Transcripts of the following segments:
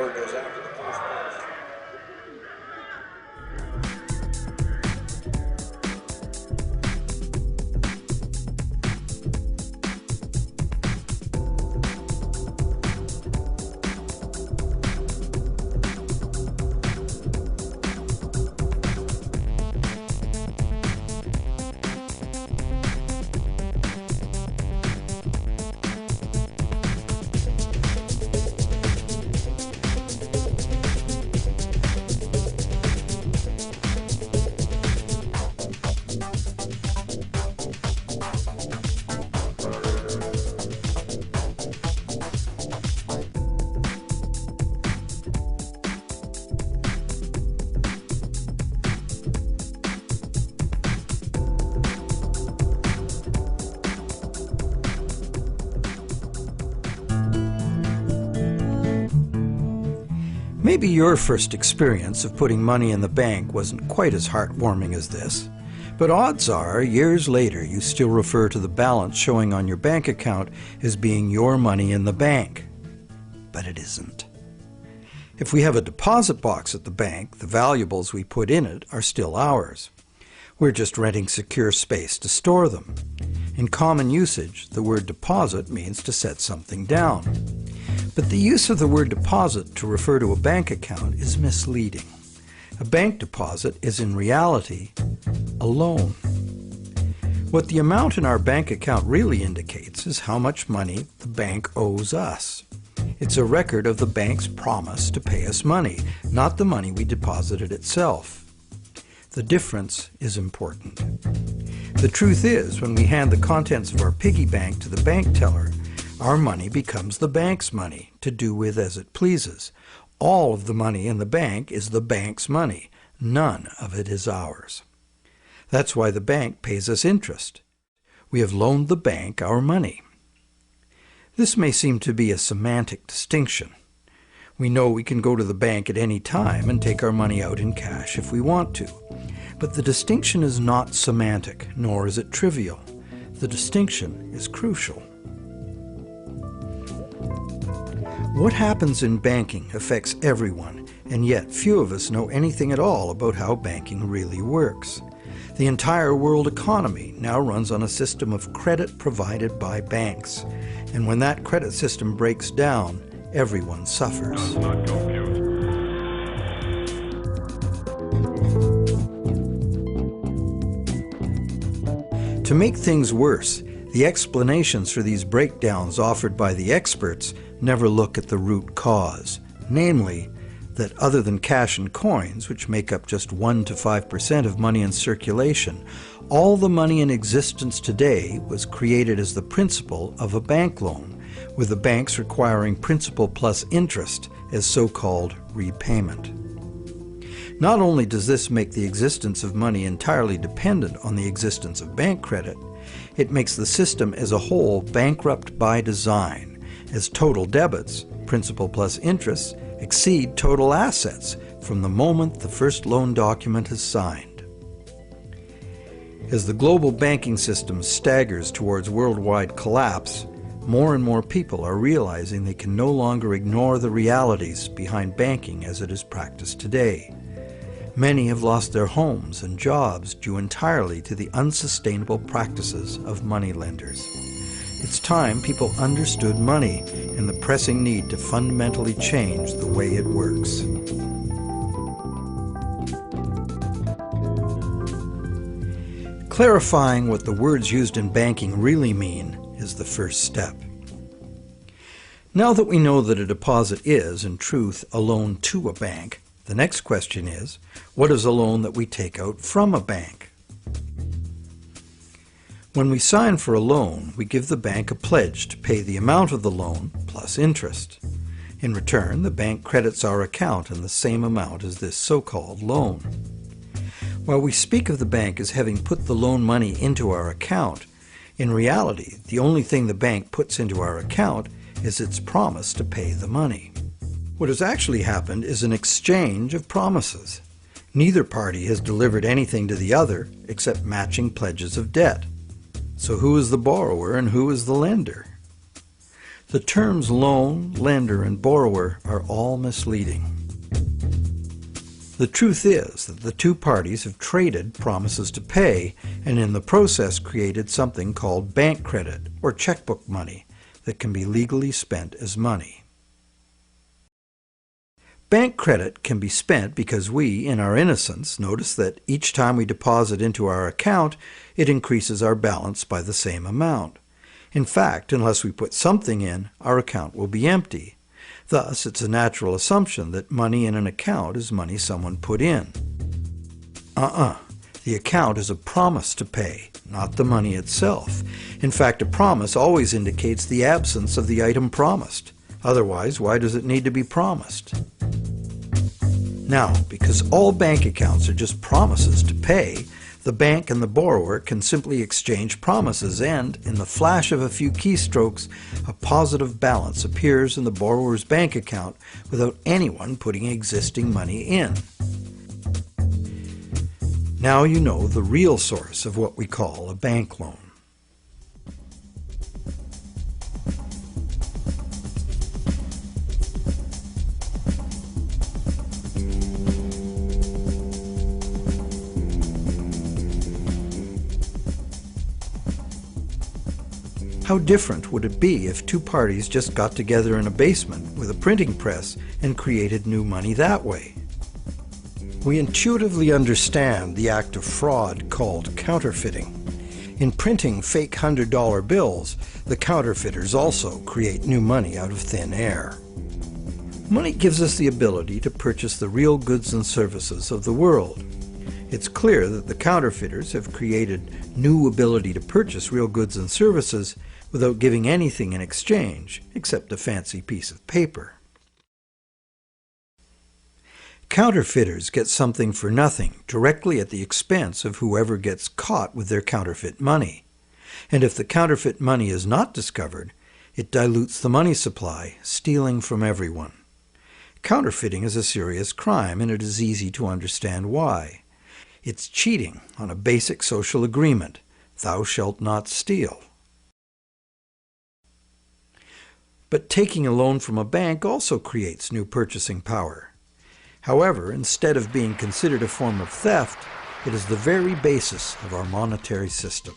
word goes after the first part. Maybe your first experience of putting money in the bank wasn't quite as heartwarming as this, but odds are, years later, you still refer to the balance showing on your bank account as being your money in the bank. But it isn't. If we have a deposit box at the bank, the valuables we put in it are still ours. We're just renting secure space to store them. In common usage, the word deposit means to set something down. But the use of the word deposit to refer to a bank account is misleading. A bank deposit is in reality a loan. What the amount in our bank account really indicates is how much money the bank owes us. It's a record of the bank's promise to pay us money, not the money we deposited itself. The difference is important. The truth is, when we hand the contents of our piggy bank to the bank teller, our money becomes the bank's money to do with as it pleases. All of the money in the bank is the bank's money. None of it is ours. That's why the bank pays us interest. We have loaned the bank our money. This may seem to be a semantic distinction. We know we can go to the bank at any time and take our money out in cash if we want to. But the distinction is not semantic, nor is it trivial. The distinction is crucial. What happens in banking affects everyone, and yet few of us know anything at all about how banking really works. The entire world economy now runs on a system of credit provided by banks, and when that credit system breaks down, everyone suffers. To make things worse, the explanations for these breakdowns offered by the experts never look at the root cause, namely, that other than cash and coins, which make up just 1 to 5% of money in circulation, all the money in existence today was created as the principal of a bank loan, with the banks requiring principal plus interest as so-called repayment. Not only does this make the existence of money entirely dependent on the existence of bank credit, it makes the system as a whole bankrupt by design, as total debits, principal plus interest, exceed total assets from the moment the first loan document is signed. As the global banking system staggers towards worldwide collapse, more and more people are realizing they can no longer ignore the realities behind banking as it is practiced today. Many have lost their homes and jobs due entirely to the unsustainable practices of moneylenders. It's time people understood money and the pressing need to fundamentally change the way it works. Clarifying what the words used in banking really mean is the first step. Now that we know that a deposit is, in truth, a loan to a bank, the next question is, what is a loan that we take out from a bank? When we sign for a loan, we give the bank a pledge to pay the amount of the loan plus interest. In return, the bank credits our account in the same amount as this so-called loan. While we speak of the bank as having put the loan money into our account, in reality, the only thing the bank puts into our account is its promise to pay the money. What has actually happened is an exchange of promises. Neither party has delivered anything to the other except matching pledges of debt. So who is the borrower and who is the lender? The terms loan, lender, and borrower are all misleading. The truth is that the two parties have traded promises to pay and in the process created something called bank credit or checkbook money that can be legally spent as money. Bank credit can be spent because we, in our innocence, notice that each time we deposit into our account, it increases our balance by the same amount. In fact, unless we put something in, our account will be empty. Thus, it's a natural assumption that money in an account is money someone put in. The account is a promise to pay, not the money itself. In fact, a promise always indicates the absence of the item promised. Otherwise, why does it need to be promised? Now, because all bank accounts are just promises to pay, the bank and the borrower can simply exchange promises and, in the flash of a few keystrokes, a positive balance appears in the borrower's bank account without anyone putting existing money in. Now you know the real source of what we call a bank loan. How different would it be if two parties just got together in a basement with a printing press and created new money that way? We intuitively understand the act of fraud called counterfeiting. In printing fake $100 bills, the counterfeiters also create new money out of thin air. Money gives us the ability to purchase the real goods and services of the world. It's clear that the counterfeiters have created new ability to purchase real goods and services without giving anything in exchange except a fancy piece of paper. Counterfeiters get something for nothing directly at the expense of whoever gets caught with their counterfeit money. And if the counterfeit money is not discovered, it dilutes the money supply, stealing from everyone. Counterfeiting is a serious crime, and it is easy to understand why. It's cheating on a basic social agreement, thou shalt not steal. But taking a loan from a bank also creates new purchasing power. However, instead of being considered a form of theft, it is the very basis of our monetary system.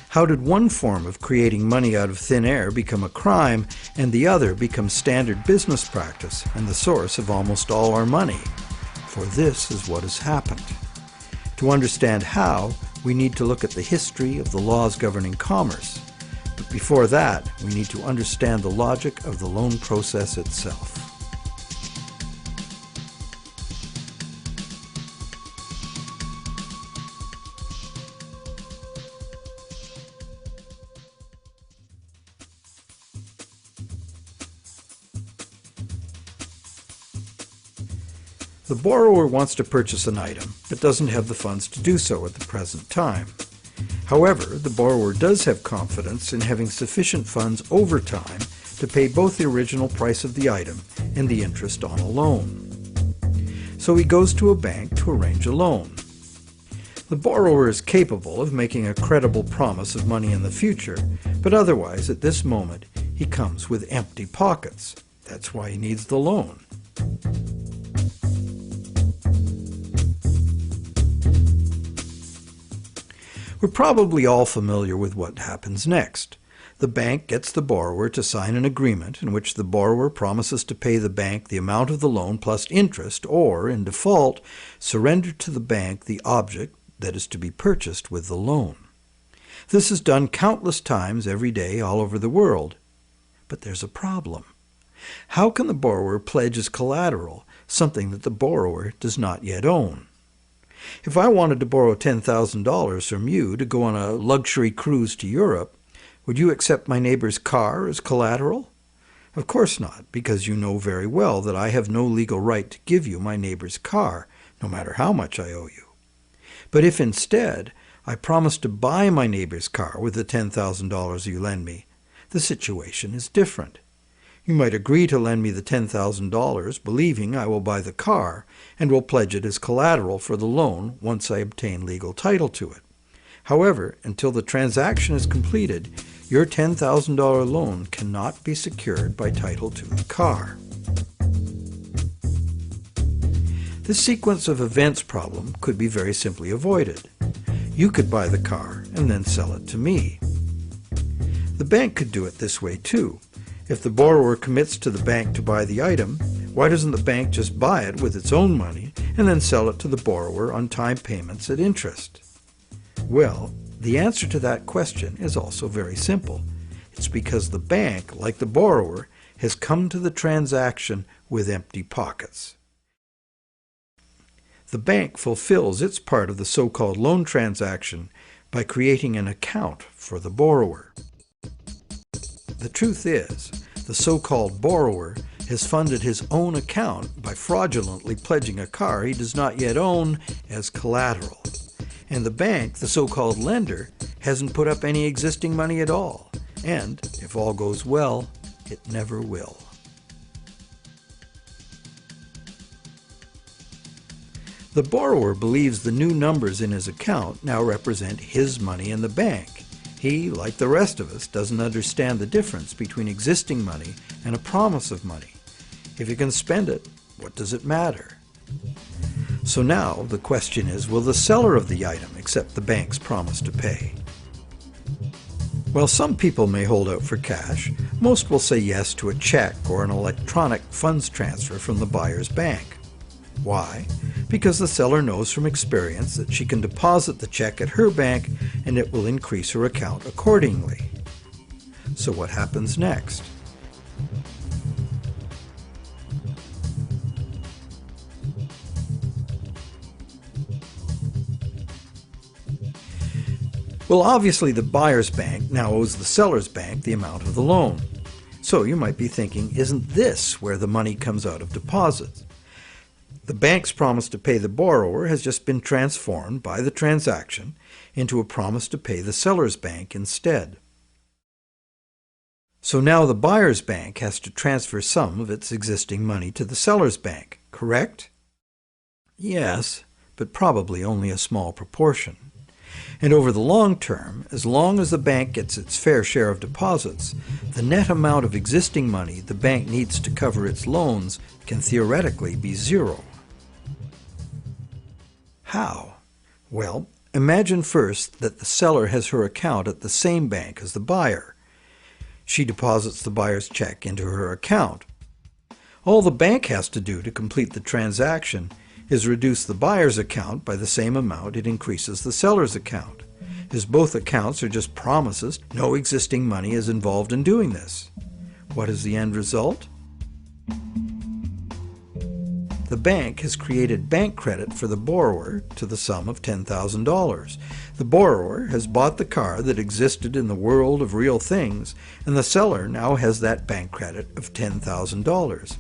How did one form of creating money out of thin air become a crime and the other become standard business practice and the source of almost all our money? For this is what has happened. To understand how, we need to look at the history of the laws governing commerce. But before that, we need to understand the logic of the loan process itself. The borrower wants to purchase an item, but doesn't have the funds to do so at the present time. However, the borrower does have confidence in having sufficient funds over time to pay both the original price of the item and the interest on a loan. So he goes to a bank to arrange a loan. The borrower is capable of making a credible promise of money in the future, but otherwise at this moment he comes with empty pockets. That's why he needs the loan. We're probably all familiar with what happens next. The bank gets the borrower to sign an agreement in which the borrower promises to pay the bank the amount of the loan plus interest, or, in default, surrender to the bank the object that is to be purchased with the loan. This is done countless times every day all over the world. But there's a problem. How can the borrower pledge as collateral something that the borrower does not yet own? If I wanted to borrow $10,000 from you to go on a luxury cruise to Europe, would you accept my neighbor's car as collateral? Of course not, because you know very well that I have no legal right to give you my neighbor's car, no matter how much I owe you. But if instead I promise to buy my neighbor's car with the $10,000 you lend me, the situation is different. You might agree to lend me the $10,000, believing I will buy the car and will pledge it as collateral for the loan once I obtain legal title to it. However, until the transaction is completed, your $10,000 loan cannot be secured by title to the car. This sequence of events problem could be very simply avoided. You could buy the car and then sell it to me. The bank could do it this way too. If the borrower commits to the bank to buy the item, why doesn't the bank just buy it with its own money and then sell it to the borrower on time payments at interest? Well, the answer to that question is also very simple. It's because the bank, like the borrower, has come to the transaction with empty pockets. The bank fulfills its part of the so-called loan transaction by creating an account for the borrower. The truth is, the so-called borrower has funded his own account by fraudulently pledging a car he does not yet own as collateral. And the bank, the so-called lender, hasn't put up any existing money at all. And, if all goes well, it never will. The borrower believes the new numbers in his account now represent his money in the bank. He, like the rest of us, doesn't understand the difference between existing money and a promise of money. If you can spend it, what does it matter? So now the question is, will the seller of the item accept the bank's promise to pay? While some people may hold out for cash, most will say yes to a check or an electronic funds transfer from the buyer's bank. Why? Because the seller knows from experience that she can deposit the check at her bank and it will increase her account accordingly. So what happens next? Well, obviously the buyer's bank now owes the seller's bank the amount of the loan. So you might be thinking, isn't this where the money comes out of deposits? The bank's promise to pay the borrower has just been transformed by the transaction into a promise to pay the seller's bank instead. So now the buyer's bank has to transfer some of its existing money to the seller's bank, correct? Yes, but probably only a small proportion. And over the long term, as long as the bank gets its fair share of deposits, the net amount of existing money the bank needs to cover its loans can theoretically be zero. How? Well, imagine first that the seller has her account at the same bank as the buyer. She deposits the buyer's check into her account. All the bank has to do to complete the transaction is reduce the buyer's account by the same amount it increases the seller's account. As both accounts are just promises, no existing money is involved in doing this. What is the end result? The bank has created bank credit for the borrower to the sum of $10,000. The borrower has bought the car that existed in the world of real things, and the seller now has that bank credit of $10,000.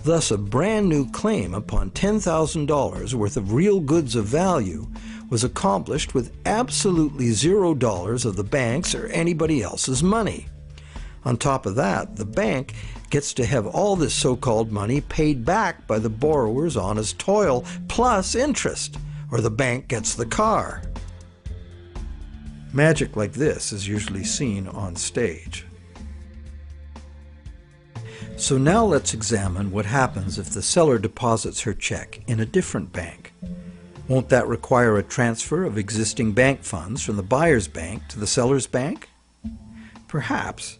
Thus, a brand new claim upon $10,000 worth of real goods of value was accomplished with absolutely $0 of the bank's or anybody else's money. On top of that, the bank gets to have all this so-called money paid back by the borrower's honest toil plus interest, or the bank gets the car. Magic like this is usually seen on stage. So now let's examine what happens if the seller deposits her check in a different bank. Won't that require a transfer of existing bank funds from the buyer's bank to the seller's bank? Perhaps,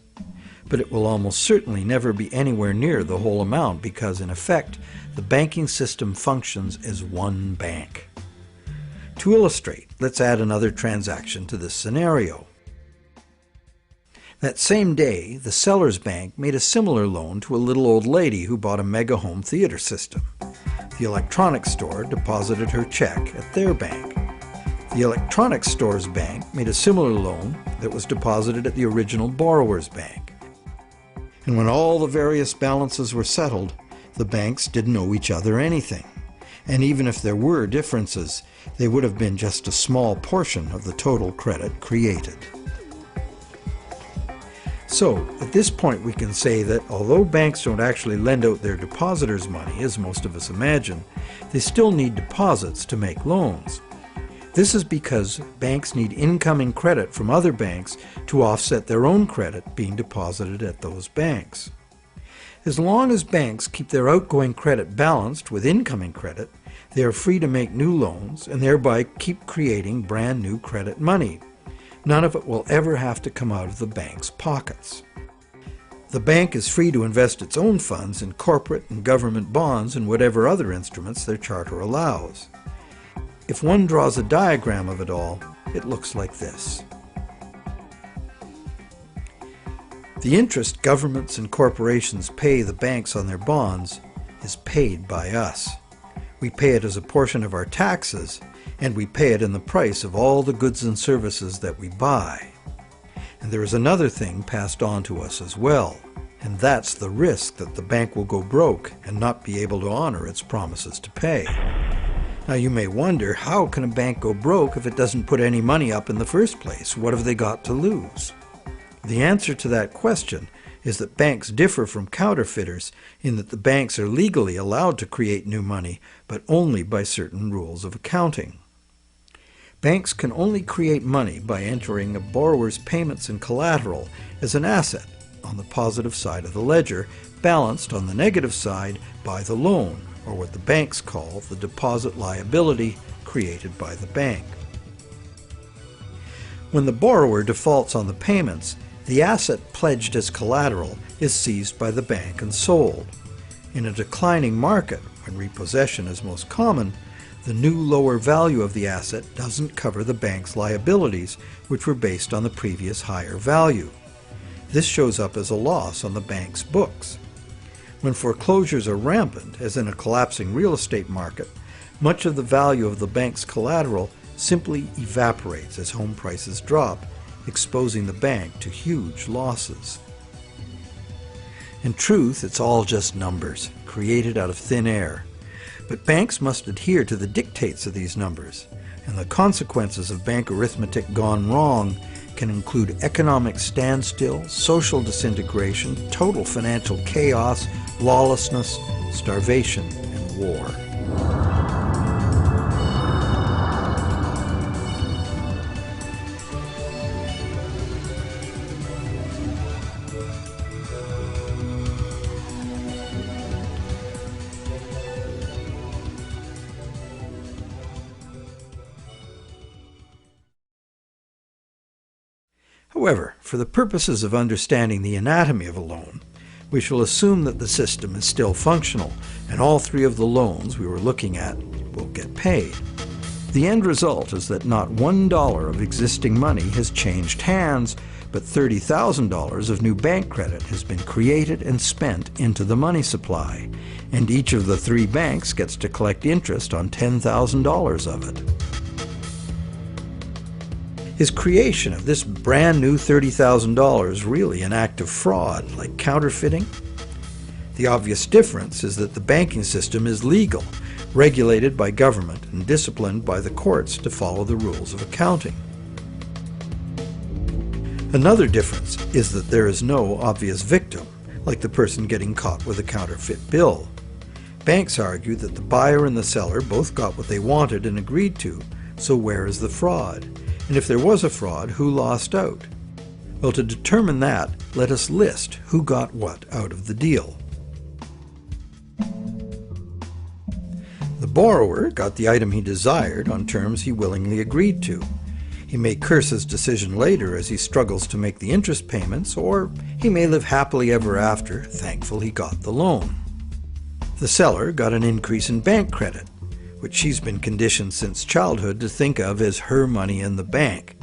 but it will almost certainly never be anywhere near the whole amount because, in effect, the banking system functions as one bank. To illustrate, let's add another transaction to this scenario. That same day, the seller's bank made a similar loan to a little old lady who bought a mega home theater system. The electronics store deposited her check at their bank. The electronics store's bank made a similar loan that was deposited at the original borrower's bank. And when all the various balances were settled, the banks didn't owe each other anything. And even if there were differences, they would have been just a small portion of the total credit created. So, at this point we can say that although banks don't actually lend out their depositors' money, as most of us imagine, they still need deposits to make loans. This is because banks need incoming credit from other banks to offset their own credit being deposited at those banks. As long as banks keep their outgoing credit balanced with incoming credit, they are free to make new loans and thereby keep creating brand new credit money. None of it will ever have to come out of the bank's pockets. The bank is free to invest its own funds in corporate and government bonds and whatever other instruments their charter allows. If one draws a diagram of it all, it looks like this. The interest governments and corporations pay the banks on their bonds is paid by us. We pay it as a portion of our taxes, and we pay it in the price of all the goods and services that we buy. And there is another thing passed on to us as well, and that's the risk that the bank will go broke and not be able to honor its promises to pay. Now you may wonder, how can a bank go broke if it doesn't put any money up in the first place? What have they got to lose? The answer to that question is that banks differ from counterfeiters in that the banks are legally allowed to create new money, but only by certain rules of accounting. Banks can only create money by entering a borrower's payments and collateral as an asset on the positive side of the ledger, balanced on the negative side by the loan, or what the banks call the deposit liability created by the bank. When the borrower defaults on the payments, the asset pledged as collateral is seized by the bank and sold. In a declining market, when repossession is most common, the new lower value of the asset doesn't cover the bank's liabilities, which were based on the previous higher value. This shows up as a loss on the bank's books. When foreclosures are rampant, as in a collapsing real estate market, much of the value of the bank's collateral simply evaporates as home prices drop, exposing the bank to huge losses. In truth, it's all just numbers, created out of thin air. But banks must adhere to the dictates of these numbers, and the consequences of bank arithmetic gone wrong can include economic standstill, social disintegration, total financial chaos, lawlessness, starvation, and war. However, for the purposes of understanding the anatomy of a loan, we shall assume that the system is still functional, and all three of the loans we were looking at will get paid. The end result is that not $1 of existing money has changed hands, but $30,000 of new bank credit has been created and spent into the money supply, and each of the three banks gets to collect interest on $10,000 of it. Is creation of this brand new $30,000 really an act of fraud, like counterfeiting? The obvious difference is that the banking system is legal, regulated by government, and disciplined by the courts to follow the rules of accounting. Another difference is that there is no obvious victim, like the person getting caught with a counterfeit bill. Banks argue that the buyer and the seller both got what they wanted and agreed to, so where is the fraud? And if there was a fraud, who lost out? Well, to determine that, let us list who got what out of the deal. The borrower got the item he desired on terms he willingly agreed to. He may curse his decision later as he struggles to make the interest payments, or he may live happily ever after, thankful he got the loan. The seller got an increase in bank credit, which she's been conditioned since childhood to think of as her money in the bank.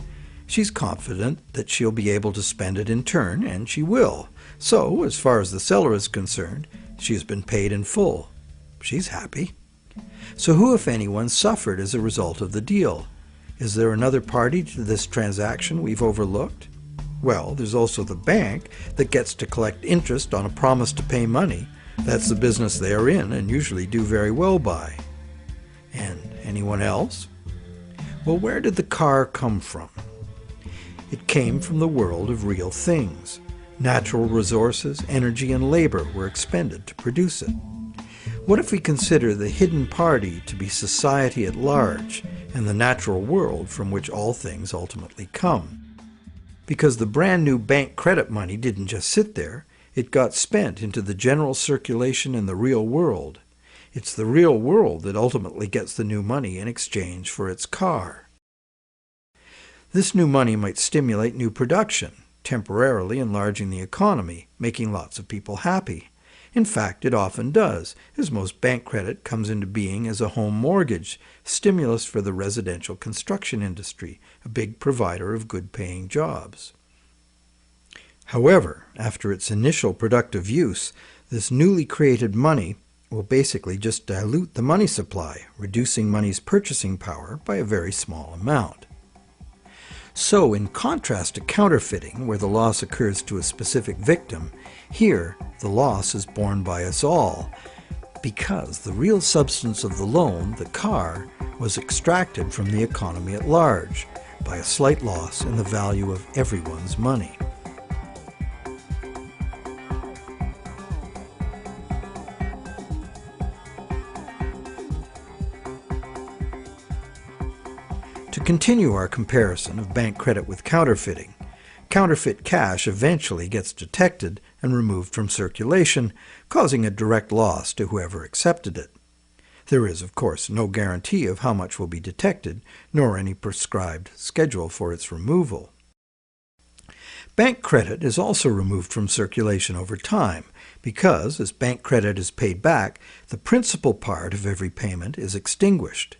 She's confident that she'll be able to spend it in turn, and she will. So, as far as the seller is concerned, she has been paid in full. She's happy. So who, if anyone, suffered as a result of the deal? Is there another party to this transaction we've overlooked? Well, there's also the bank that gets to collect interest on a promise to pay money. That's the business they are in and usually do very well by. And anyone else? Well, where did the car come from? It came from the world of real things. Natural resources, energy, and labor were expended to produce it. What if we consider the hidden party to be society at large and the natural world from which all things ultimately come? Because the brand new bank credit money didn't just sit there, it got spent into the general circulation in the real world. It's the real world that ultimately gets the new money in exchange for its car. This new money might stimulate new production, temporarily enlarging the economy, making lots of people happy. In fact, it often does, as most bank credit comes into being as a home mortgage, stimulus for the residential construction industry, a big provider of good-paying jobs. However, after its initial productive use, this newly created money will basically just dilute the money supply, reducing money's purchasing power by a very small amount. So, in contrast to counterfeiting, where the loss occurs to a specific victim, here the loss is borne by us all, because the real substance of the loan, the car, was extracted from the economy at large by a slight loss in the value of everyone's money. To continue our comparison of bank credit with counterfeiting, counterfeit cash eventually gets detected and removed from circulation, causing a direct loss to whoever accepted it. There is, of course, no guarantee of how much will be detected, nor any prescribed schedule for its removal. Bank credit is also removed from circulation over time because, as bank credit is paid back, the principal part of every payment is extinguished.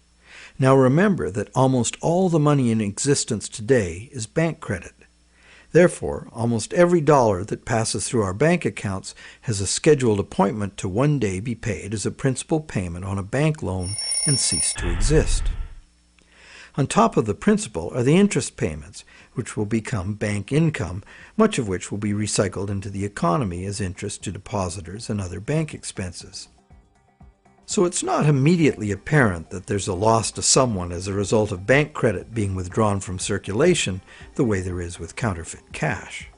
Now remember that almost all the money in existence today is bank credit. Therefore, almost every dollar that passes through our bank accounts has a scheduled appointment to one day be paid as a principal payment on a bank loan and cease to exist. On top of the principal are the interest payments, which will become bank income, much of which will be recycled into the economy as interest to depositors and other bank expenses. So it's not immediately apparent that there's a loss to someone as a result of bank credit being withdrawn from circulation the way there is with counterfeit cash.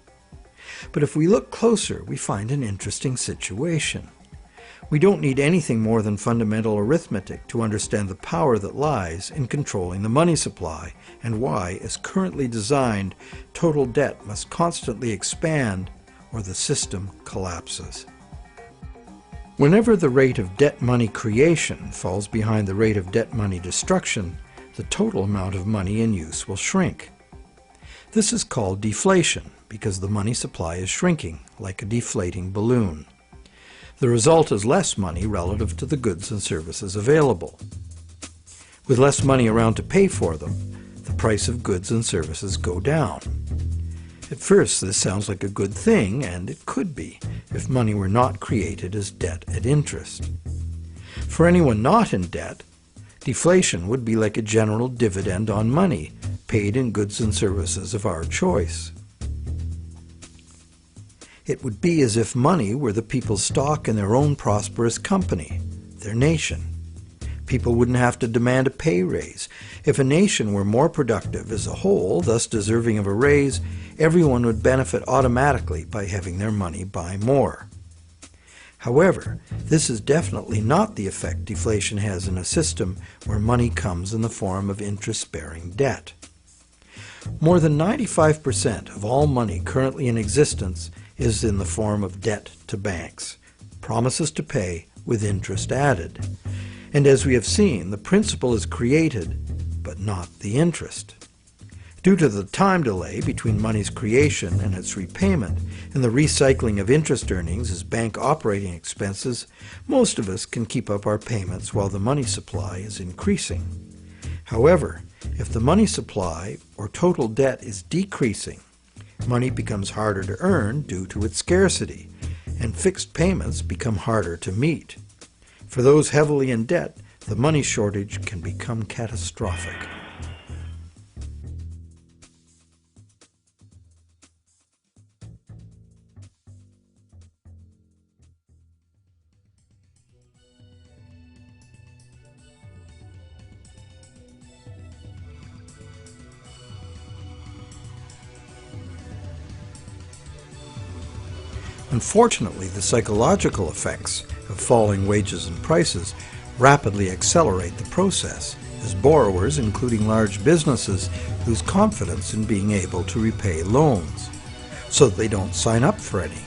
But if we look closer, we find an interesting situation. We don't need anything more than fundamental arithmetic to understand the power that lies in controlling the money supply and why, as currently designed, total debt must constantly expand or the system collapses. Whenever the rate of debt money creation falls behind the rate of debt money destruction, the total amount of money in use will shrink. This is called deflation because the money supply is shrinking, like a deflating balloon. The result is less money relative to the goods and services available. With less money around to pay for them, the price of goods and services go down. At first, this sounds like a good thing, and it could be, if money were not created as debt at interest. For anyone not in debt, deflation would be like a general dividend on money, paid in goods and services of our choice. It would be as if money were the people's stock in their own prosperous company, their nation. People wouldn't have to demand a pay raise. If a nation were more productive as a whole, thus deserving of a raise, everyone would benefit automatically by having their money buy more. However, this is definitely not the effect deflation has in a system where money comes in the form of interest-bearing debt. More than 95% of all money currently in existence is in the form of debt to banks, promises to pay with interest added. And as we have seen, the principal is created, but not the interest. Due to the time delay between money's creation and its repayment and the recycling of interest earnings as bank operating expenses, most of us can keep up our payments while the money supply is increasing. However, if the money supply or total debt is decreasing, money becomes harder to earn due to its scarcity, and fixed payments become harder to meet. For those heavily in debt, the money shortage can become catastrophic. Unfortunately, the psychological effects of falling wages and prices rapidly accelerate the process, as borrowers, including large businesses, lose confidence in being able to repay loans, so that they don't sign up for any.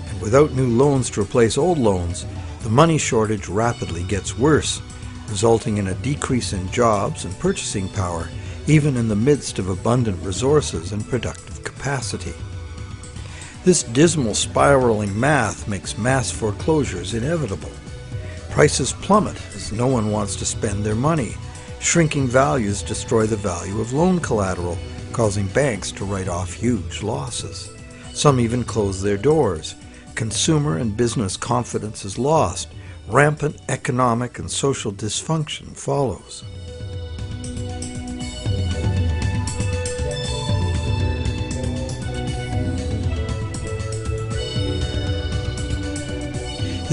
And without new loans to replace old loans, the money shortage rapidly gets worse, resulting in a decrease in jobs and purchasing power, even in the midst of abundant resources and productive capacity. This dismal spiraling math makes mass foreclosures inevitable. Prices plummet as no one wants to spend their money. Shrinking values destroy the value of loan collateral, causing banks to write off huge losses. Some even close their doors. Consumer and business confidence is lost. Rampant economic and social dysfunction follows.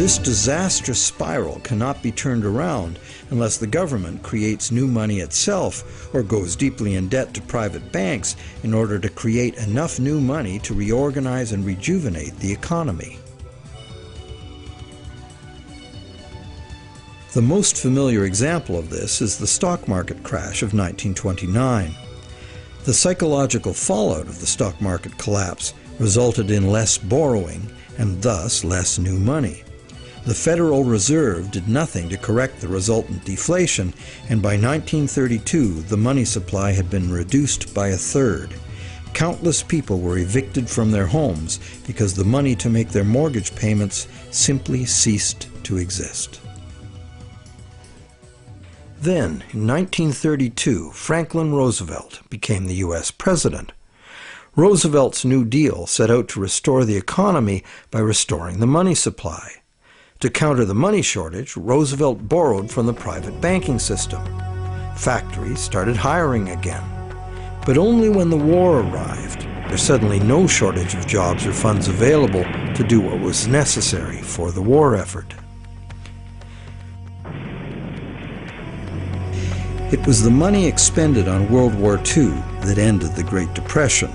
This disastrous spiral cannot be turned around unless the government creates new money itself or goes deeply in debt to private banks in order to create enough new money to reorganize and rejuvenate the economy. The most familiar example of this is the stock market crash of 1929. The psychological fallout of the stock market collapse resulted in less borrowing and thus less new money. The Federal Reserve did nothing to correct the resultant deflation, and by 1932 the money supply had been reduced by a third. Countless people were evicted from their homes because the money to make their mortgage payments simply ceased to exist. Then, in 1932, Franklin Roosevelt became the U.S. president. Roosevelt's New Deal set out to restore the economy by restoring the money supply. To counter the money shortage, Roosevelt borrowed from the private banking system. Factories started hiring again. But only when the war arrived, there's suddenly no shortage of jobs or funds available to do what was necessary for the war effort. It was the money expended on World War II that ended the Great Depression.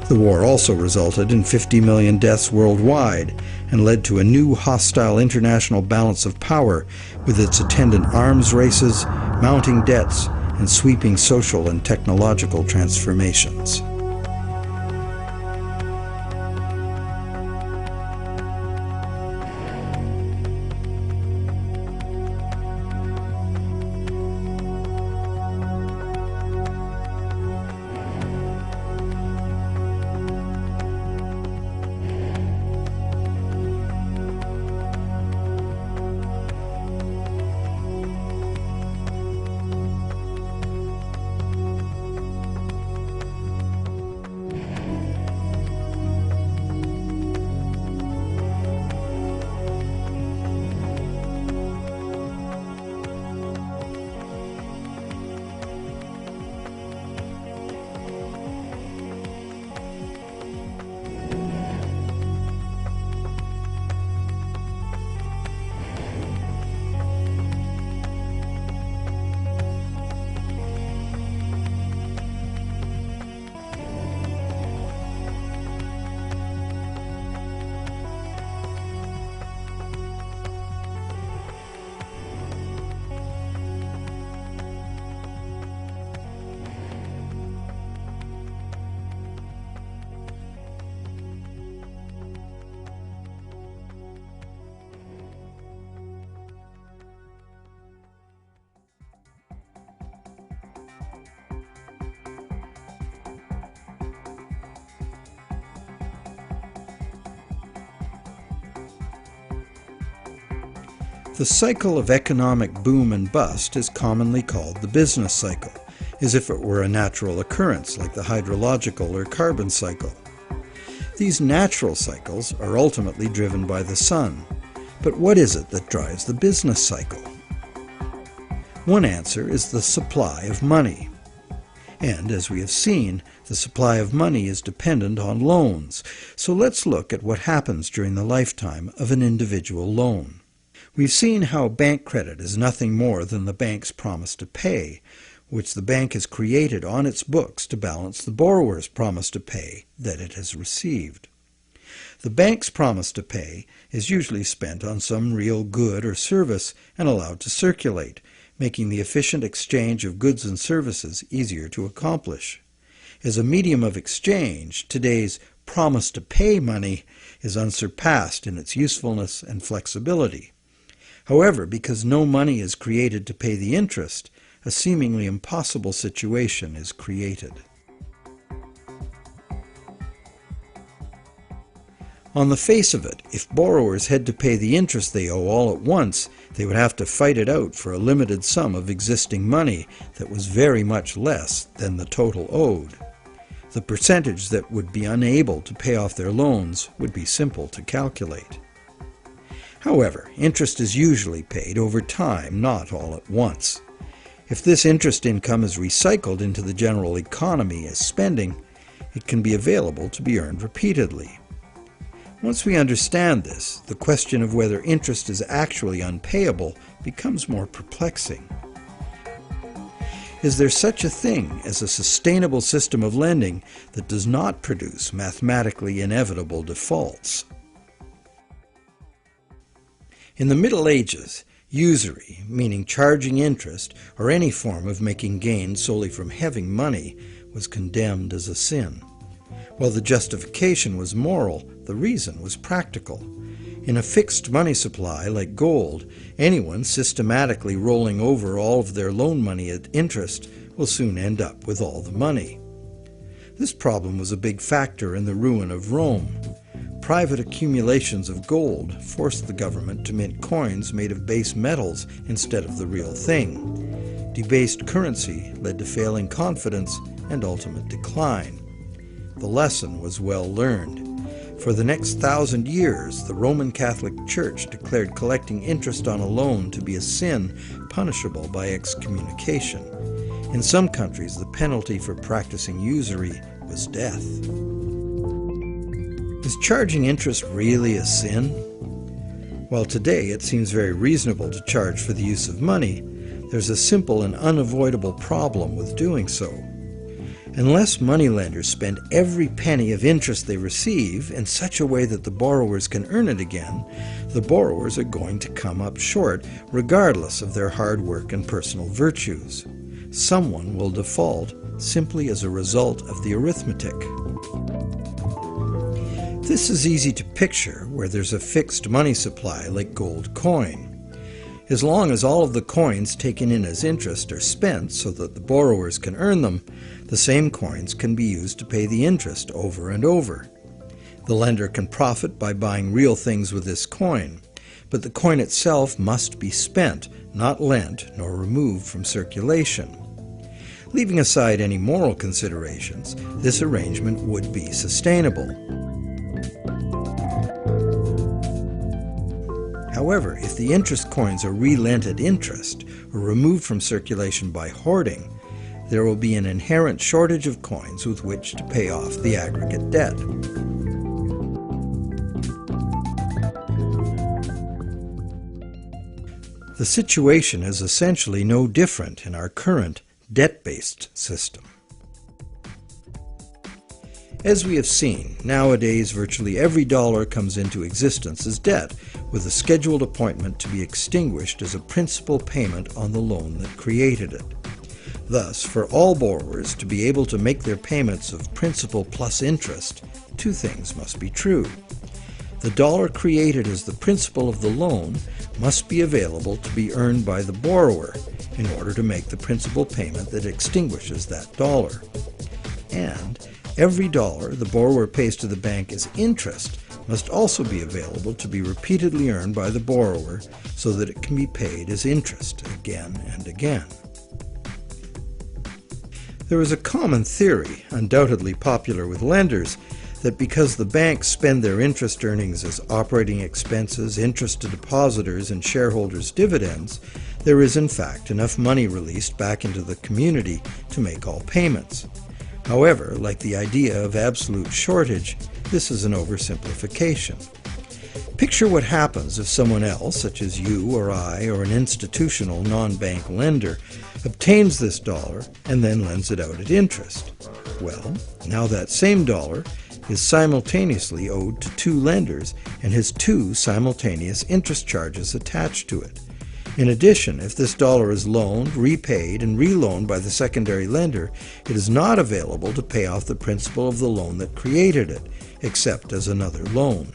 The war also resulted in 50 million deaths worldwide and led to a new hostile international balance of power with its attendant arms races, mounting debts, and sweeping social and technological transformations. The cycle of economic boom and bust is commonly called the business cycle, as if it were a natural occurrence like the hydrological or carbon cycle. These natural cycles are ultimately driven by the sun. But what is it that drives the business cycle? One answer is the supply of money. And as we have seen, the supply of money is dependent on loans. So let's look at what happens during the lifetime of an individual loan. We've seen how bank credit is nothing more than the bank's promise to pay, which the bank has created on its books to balance the borrower's promise to pay that it has received. The bank's promise to pay is usually spent on some real good or service and allowed to circulate, making the efficient exchange of goods and services easier to accomplish. As a medium of exchange, today's promise to pay money is unsurpassed in its usefulness and flexibility. However, because no money is created to pay the interest, a seemingly impossible situation is created. On the face of it, if borrowers had to pay the interest they owe all at once, they would have to fight it out for a limited sum of existing money that was very much less than the total owed. The percentage that would be unable to pay off their loans would be simple to calculate. However, interest is usually paid over time, not all at once. If this interest income is recycled into the general economy as spending, it can be available to be earned repeatedly. Once we understand this, the question of whether interest is actually unpayable becomes more perplexing. Is there such a thing as a sustainable system of lending that does not produce mathematically inevitable defaults? In the Middle Ages, usury, meaning charging interest or any form of making gains solely from having money, was condemned as a sin. While the justification was moral, the reason was practical. In a fixed money supply like gold, anyone systematically rolling over all of their loan money at interest will soon end up with all the money. This problem was a big factor in the ruin of Rome. Private accumulations of gold forced the government to mint coins made of base metals instead of the real thing. Debased currency led to failing confidence and ultimate decline. The lesson was well learned. For the next 1,000 years, the Roman Catholic Church declared collecting interest on a loan to be a sin punishable by excommunication. In some countries, the penalty for practicing usury was death. Is charging interest really a sin? While today it seems very reasonable to charge for the use of money, there's a simple and unavoidable problem with doing so. Unless moneylenders spend every penny of interest they receive in such a way that the borrowers can earn it again, the borrowers are going to come up short regardless of their hard work and personal virtues. Someone will default simply as a result of the arithmetic. This is easy to picture where there's a fixed money supply like gold coin. As long as all of the coins taken in as interest are spent so that the borrowers can earn them, the same coins can be used to pay the interest over and over. The lender can profit by buying real things with this coin, but the coin itself must be spent, not lent nor removed from circulation. Leaving aside any moral considerations, this arrangement would be sustainable. However, if the interest coins are re-lent at interest or removed from circulation by hoarding, there will be an inherent shortage of coins with which to pay off the aggregate debt. The situation is essentially no different in our current debt-based system. As we have seen, nowadays virtually every dollar comes into existence as debt, with a scheduled appointment to be extinguished as a principal payment on the loan that created it. Thus, for all borrowers to be able to make their payments of principal plus interest, two things must be true. The dollar created as the principal of the loan must be available to be earned by the borrower in order to make the principal payment that extinguishes that dollar. And every dollar the borrower pays to the bank as interest must also be available to be repeatedly earned by the borrower so that it can be paid as interest again and again. There is a common theory, undoubtedly popular with lenders, that because the banks spend their interest earnings as operating expenses, interest to depositors, and shareholders' dividends, there is in fact enough money released back into the community to make all payments. However, like the idea of absolute shortage, this is an oversimplification. Picture what happens if someone else, such as you or I or an institutional non-bank lender, obtains this dollar and then lends it out at interest. Well, now that same dollar is simultaneously owed to two lenders and has two simultaneous interest charges attached to it. In addition, if this dollar is loaned, repaid, and reloaned by the secondary lender, it is not available to pay off the principal of the loan that created it, except as another loan.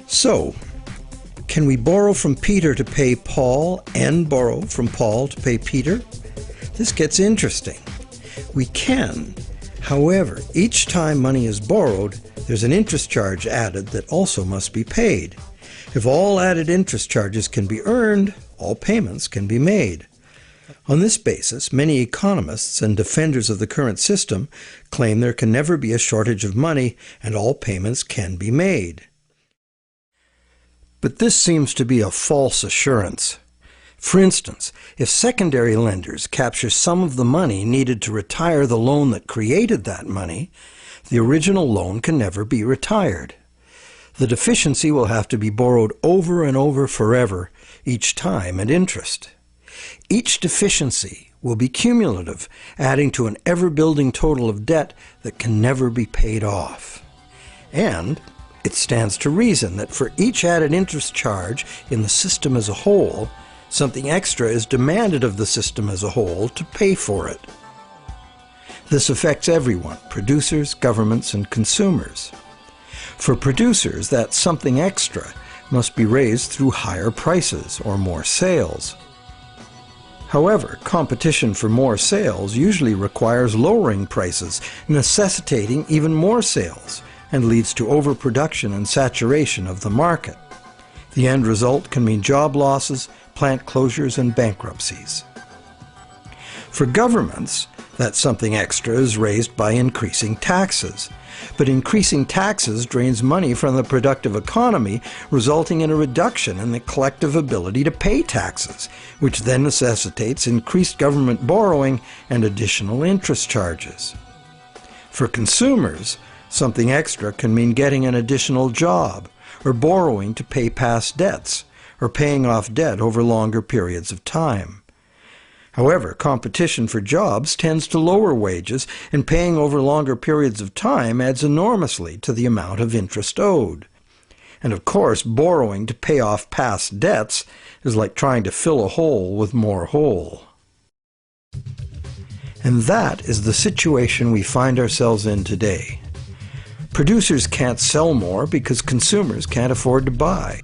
So, can we borrow from Peter to pay Paul and borrow from Paul to pay Peter? This gets interesting. We can. However, each time money is borrowed, there's an interest charge added that also must be paid. If all added interest charges can be earned, all payments can be made. On this basis, many economists and defenders of the current system claim there can never be a shortage of money and all payments can be made. But this seems to be a false assurance. For instance, if secondary lenders capture some of the money needed to retire the loan that created that money, the original loan can never be retired. The deficiency will have to be borrowed over and over forever, each time at interest. Each deficiency will be cumulative, adding to an ever-building total of debt that can never be paid off. And it stands to reason that for each added interest charge in the system as a whole, something extra is demanded of the system as a whole to pay for it. This affects everyone, producers, governments, and consumers. For producers, that something extra must be raised through higher prices or more sales. However, competition for more sales usually requires lowering prices, necessitating even more sales, and leads to overproduction and saturation of the market. The end result can mean job losses, plant closures, and bankruptcies. For governments, that something extra is raised by increasing taxes. But increasing taxes drains money from the productive economy, resulting in a reduction in the collective ability to pay taxes, which then necessitates increased government borrowing and additional interest charges. For consumers, something extra can mean getting an additional job, or borrowing to pay past debts, or paying off debt over longer periods of time. However, competition for jobs tends to lower wages, and paying over longer periods of time adds enormously to the amount of interest owed. And of course, borrowing to pay off past debts is like trying to fill a hole with more hole. And that is the situation we find ourselves in today. Producers can't sell more because consumers can't afford to buy.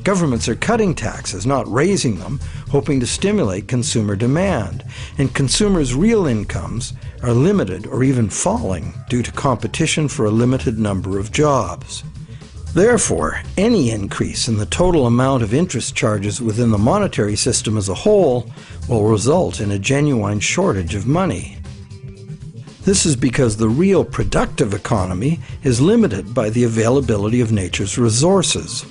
Governments are cutting taxes, not raising them, hoping to stimulate consumer demand, and consumers' real incomes are limited or even falling due to competition for a limited number of jobs. Therefore, any increase in the total amount of interest charges within the monetary system as a whole will result in a genuine shortage of money. This is because the real productive economy is limited by the availability of nature's resources.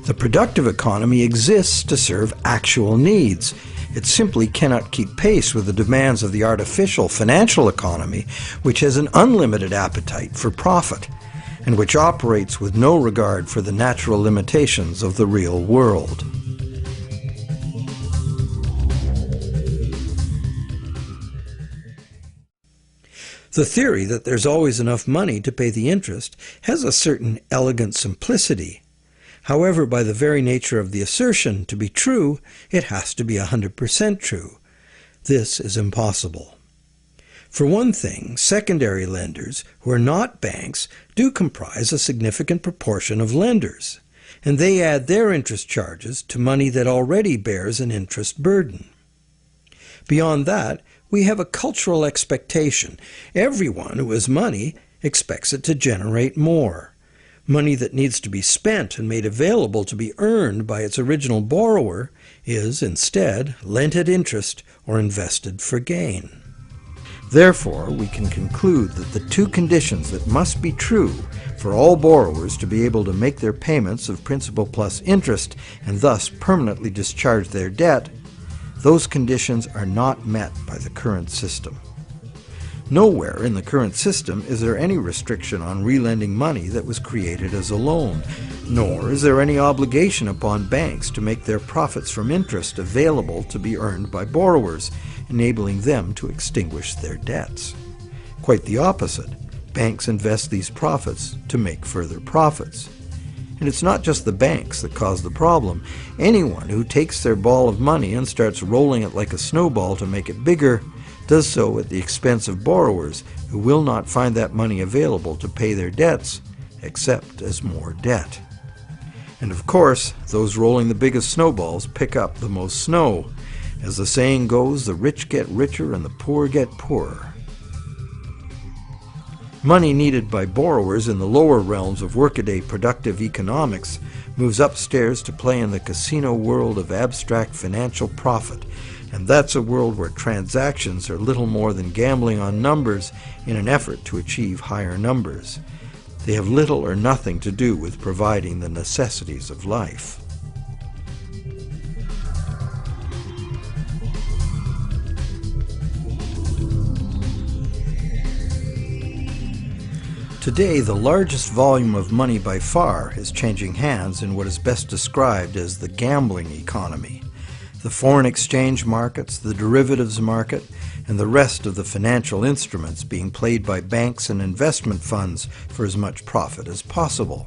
The productive economy exists to serve actual needs. It simply cannot keep pace with the demands of the artificial financial economy, which has an unlimited appetite for profit, and which operates with no regard for the natural limitations of the real world. The theory that there's always enough money to pay the interest has a certain elegant simplicity. However, by the very nature of the assertion to be true, it has to be 100% true. This is impossible. For one thing, secondary lenders, who are not banks, do comprise a significant proportion of lenders, and they add their interest charges to money that already bears an interest burden. Beyond that, we have a cultural expectation. Everyone who has money expects it to generate more. Money that needs to be spent and made available to be earned by its original borrower is, instead, lent at interest or invested for gain. Therefore, we can conclude that the two conditions that must be true for all borrowers to be able to make their payments of principal plus interest and thus permanently discharge their debt, those conditions are not met by the current system. Nowhere in the current system is there any restriction on relending money that was created as a loan, nor is there any obligation upon banks to make their profits from interest available to be earned by borrowers, enabling them to extinguish their debts. Quite the opposite. Banks invest these profits to make further profits. And it's not just the banks that cause the problem. Anyone who takes their ball of money and starts rolling it like a snowball to make it bigger does so at the expense of borrowers who will not find that money available to pay their debts, except as more debt. And of course, those rolling the biggest snowballs pick up the most snow. As the saying goes, the rich get richer and the poor get poorer. Money needed by borrowers in the lower realms of workaday productive economics moves upstairs to play in the casino world of abstract financial profit, and that's a world where transactions are little more than gambling on numbers in an effort to achieve higher numbers. They have little or nothing to do with providing the necessities of life. Today, the largest volume of money by far is changing hands in what is best described as the gambling economy. The foreign exchange markets, the derivatives market, and the rest of the financial instruments being played by banks and investment funds for as much profit as possible.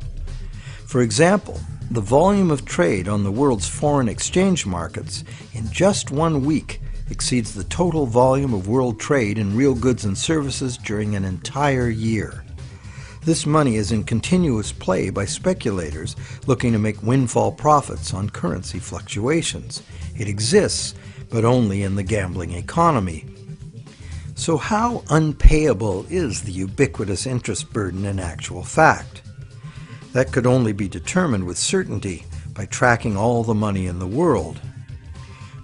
For example, the volume of trade on the world's foreign exchange markets in just 1 week exceeds the total volume of world trade in real goods and services during an entire year. This money is in continuous play by speculators looking to make windfall profits on currency fluctuations. It exists, but only in the gambling economy. So how unpayable is the ubiquitous interest burden in actual fact? That could only be determined with certainty by tracking all the money in the world.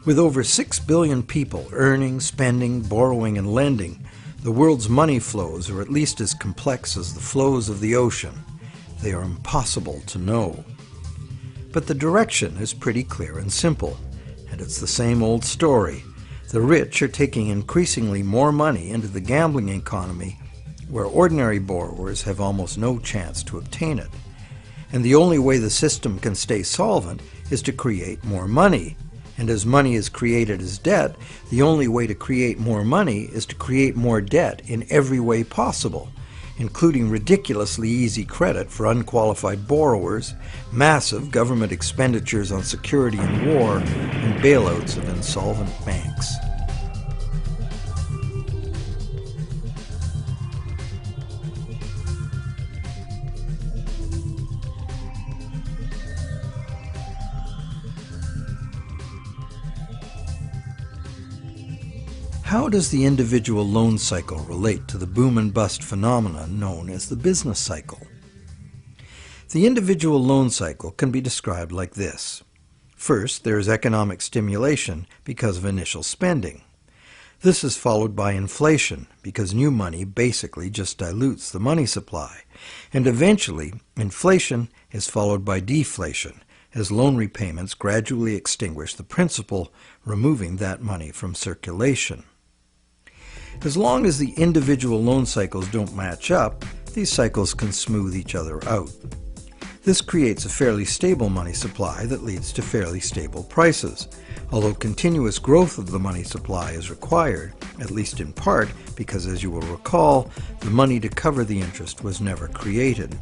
With over 6 billion people earning, spending, borrowing, and lending, the world's money flows are at least as complex as the flows of the ocean. They are impossible to know. But the direction is pretty clear and simple, and it's the same old story. The rich are taking increasingly more money into the gambling economy, where ordinary borrowers have almost no chance to obtain it. And the only way the system can stay solvent is to create more money. And as money is created as debt, the only way to create more money is to create more debt in every way possible, including ridiculously easy credit for unqualified borrowers, massive government expenditures on security and war, and bailouts of insolvent banks. How does the individual loan cycle relate to the boom and bust phenomenon known as the business cycle? The individual loan cycle can be described like this. First, there is economic stimulation because of initial spending. This is followed by inflation because new money basically just dilutes the money supply. And eventually, inflation is followed by deflation as loan repayments gradually extinguish the principal, removing that money from circulation. As long as the individual loan cycles don't match up, these cycles can smooth each other out. This creates a fairly stable money supply that leads to fairly stable prices, although continuous growth of the money supply is required, at least in part because, as you will recall, the money to cover the interest was never created.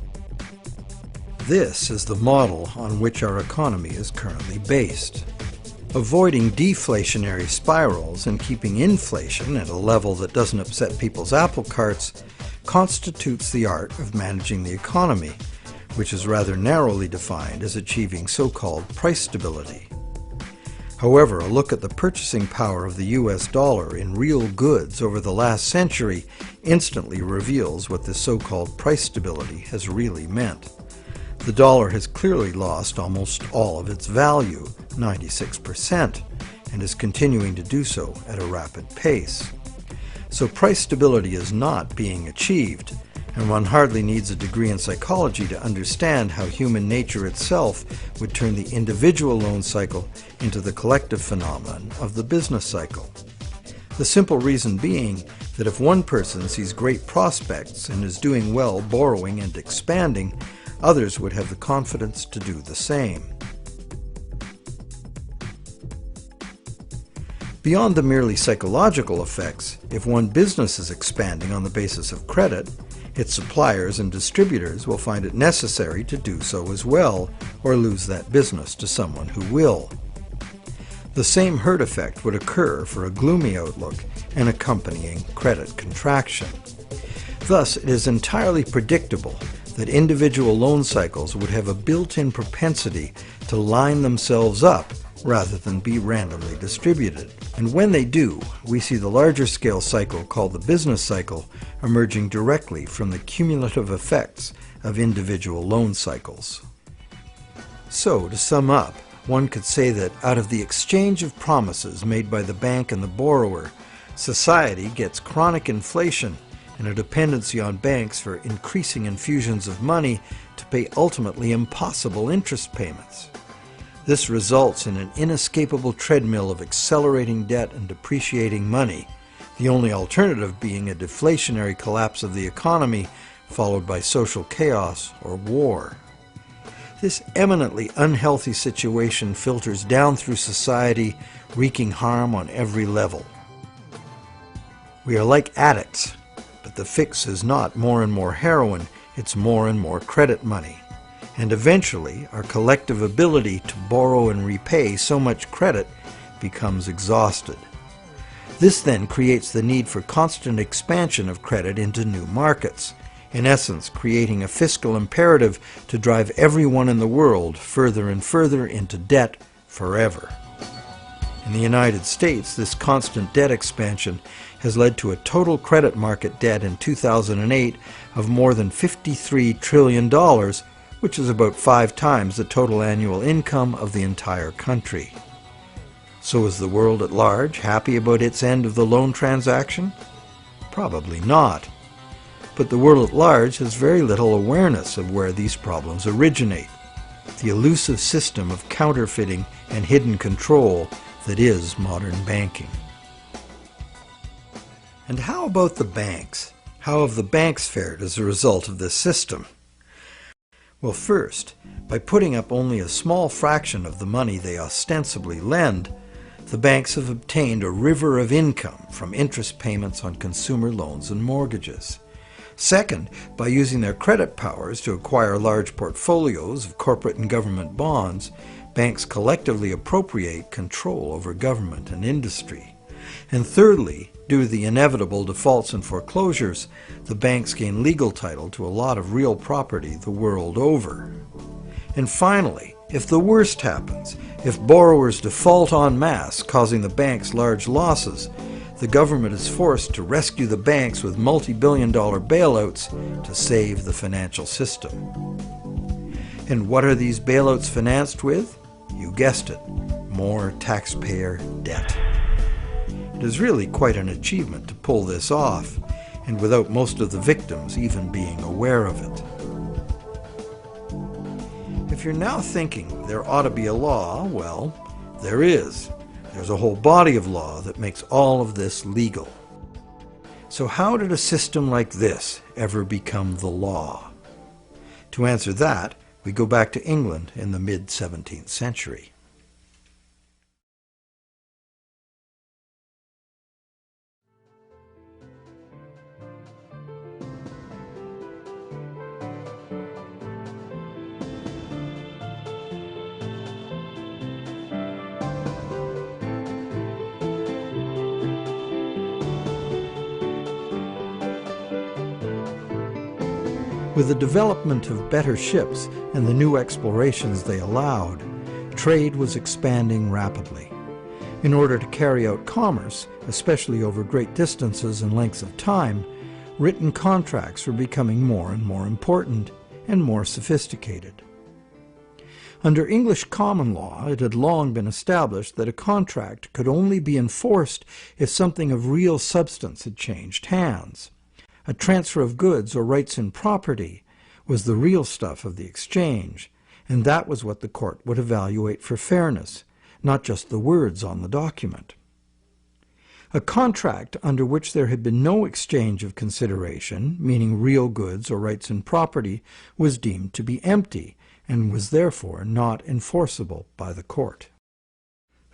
This is the model on which our economy is currently based. Avoiding deflationary spirals and keeping inflation at a level that doesn't upset people's apple carts constitutes the art of managing the economy, which is rather narrowly defined as achieving so-called price stability. However, a look at the purchasing power of the US dollar in real goods over the last century instantly reveals what this so-called price stability has really meant. The dollar has clearly lost almost all of its value, 96%, and is continuing to do so at a rapid pace. So price stability is not being achieved, and one hardly needs a degree in psychology to understand how human nature itself would turn the individual loan cycle into the collective phenomenon of the business cycle. The simple reason being that if one person sees great prospects and is doing well borrowing and expanding, others would have the confidence to do the same. Beyond the merely psychological effects, if one business is expanding on the basis of credit, Its suppliers and distributors will find it necessary to do so as well, or lose that business to someone who will. The same herd effect would occur for a gloomy outlook and accompanying credit contraction. Thus, it is entirely predictable that individual loan cycles would have a built-in propensity to line themselves up rather than be randomly distributed. And when they do, we see the larger scale cycle called the business cycle emerging directly from the cumulative effects of individual loan cycles. So, to sum up, one could say that out of the exchange of promises made by the bank and the borrower, society gets chronic inflation and a dependency on banks for increasing infusions of money to pay ultimately impossible interest payments. This results in an inescapable treadmill of accelerating debt and depreciating money, the only alternative being a deflationary collapse of the economy followed by social chaos or war. This eminently unhealthy situation filters down through society, wreaking harm on every level. We are like addicts, but the fix is not more and more heroin, it's more and more credit money. And eventually, our collective ability to borrow and repay so much credit becomes exhausted. This then creates the need for constant expansion of credit into new markets, in essence creating a fiscal imperative to drive everyone in the world further and further into debt forever. In the United States, this constant debt expansion has led to a total credit market debt in 2008 of more than $53 trillion, which is about 5 times the total annual income of the entire country. So is the world at large happy about its end of the loan transaction? Probably not. But the world at large has very little awareness of where these problems originate, the elusive system of counterfeiting and hidden control that is modern banking. And how about the banks? How have the banks fared as a result of this system? Well, first, by putting up only a small fraction of the money they ostensibly lend, the banks have obtained a river of income from interest payments on consumer loans and mortgages. Second, by using their credit powers to acquire large portfolios of corporate and government bonds, banks collectively appropriate control over government and industry. And thirdly, due to the inevitable defaults and foreclosures, the banks gain legal title to a lot of real property the world over. And finally, if the worst happens, if borrowers default en masse, causing the banks large losses, the government is forced to rescue the banks with multi-billion-dollar bailouts to save the financial system. And what are these bailouts financed with? You guessed it, more taxpayer debt. It is really quite an achievement to pull this off, and without most of the victims even being aware of it. If you're now thinking there ought to be a law, well, there is. There's a whole body of law that makes all of this legal. So how did a system like this ever become the law? To answer that, we go back to England in the mid-17th century. With the development of better ships and the new explorations they allowed, trade was expanding rapidly. In order to carry out commerce, especially over great distances and lengths of time, written contracts were becoming more and more important and more sophisticated. Under English common law, it had long been established that a contract could only be enforced if something of real substance had changed hands. A transfer of goods or rights in property was the real stuff of the exchange, and that was what the court would evaluate for fairness, not just the words on the document. A contract under which there had been no exchange of consideration, meaning real goods or rights in property, was deemed to be empty and was therefore not enforceable by the court.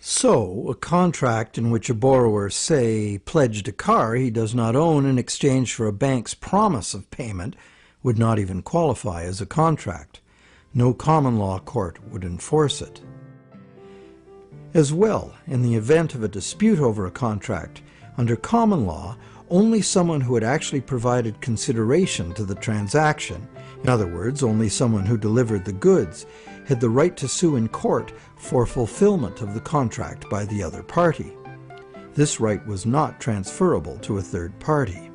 So, a contract in which a borrower, say, pledged a car he does not own in exchange for a bank's promise of payment would not even qualify as a contract. No common law court would enforce it. As well, in the event of a dispute over a contract, under common law, only someone who had actually provided consideration to the transaction, in other words, only someone who delivered the goods, had the right to sue in court for fulfillment of the contract by the other party. This right was not transferable to a third party.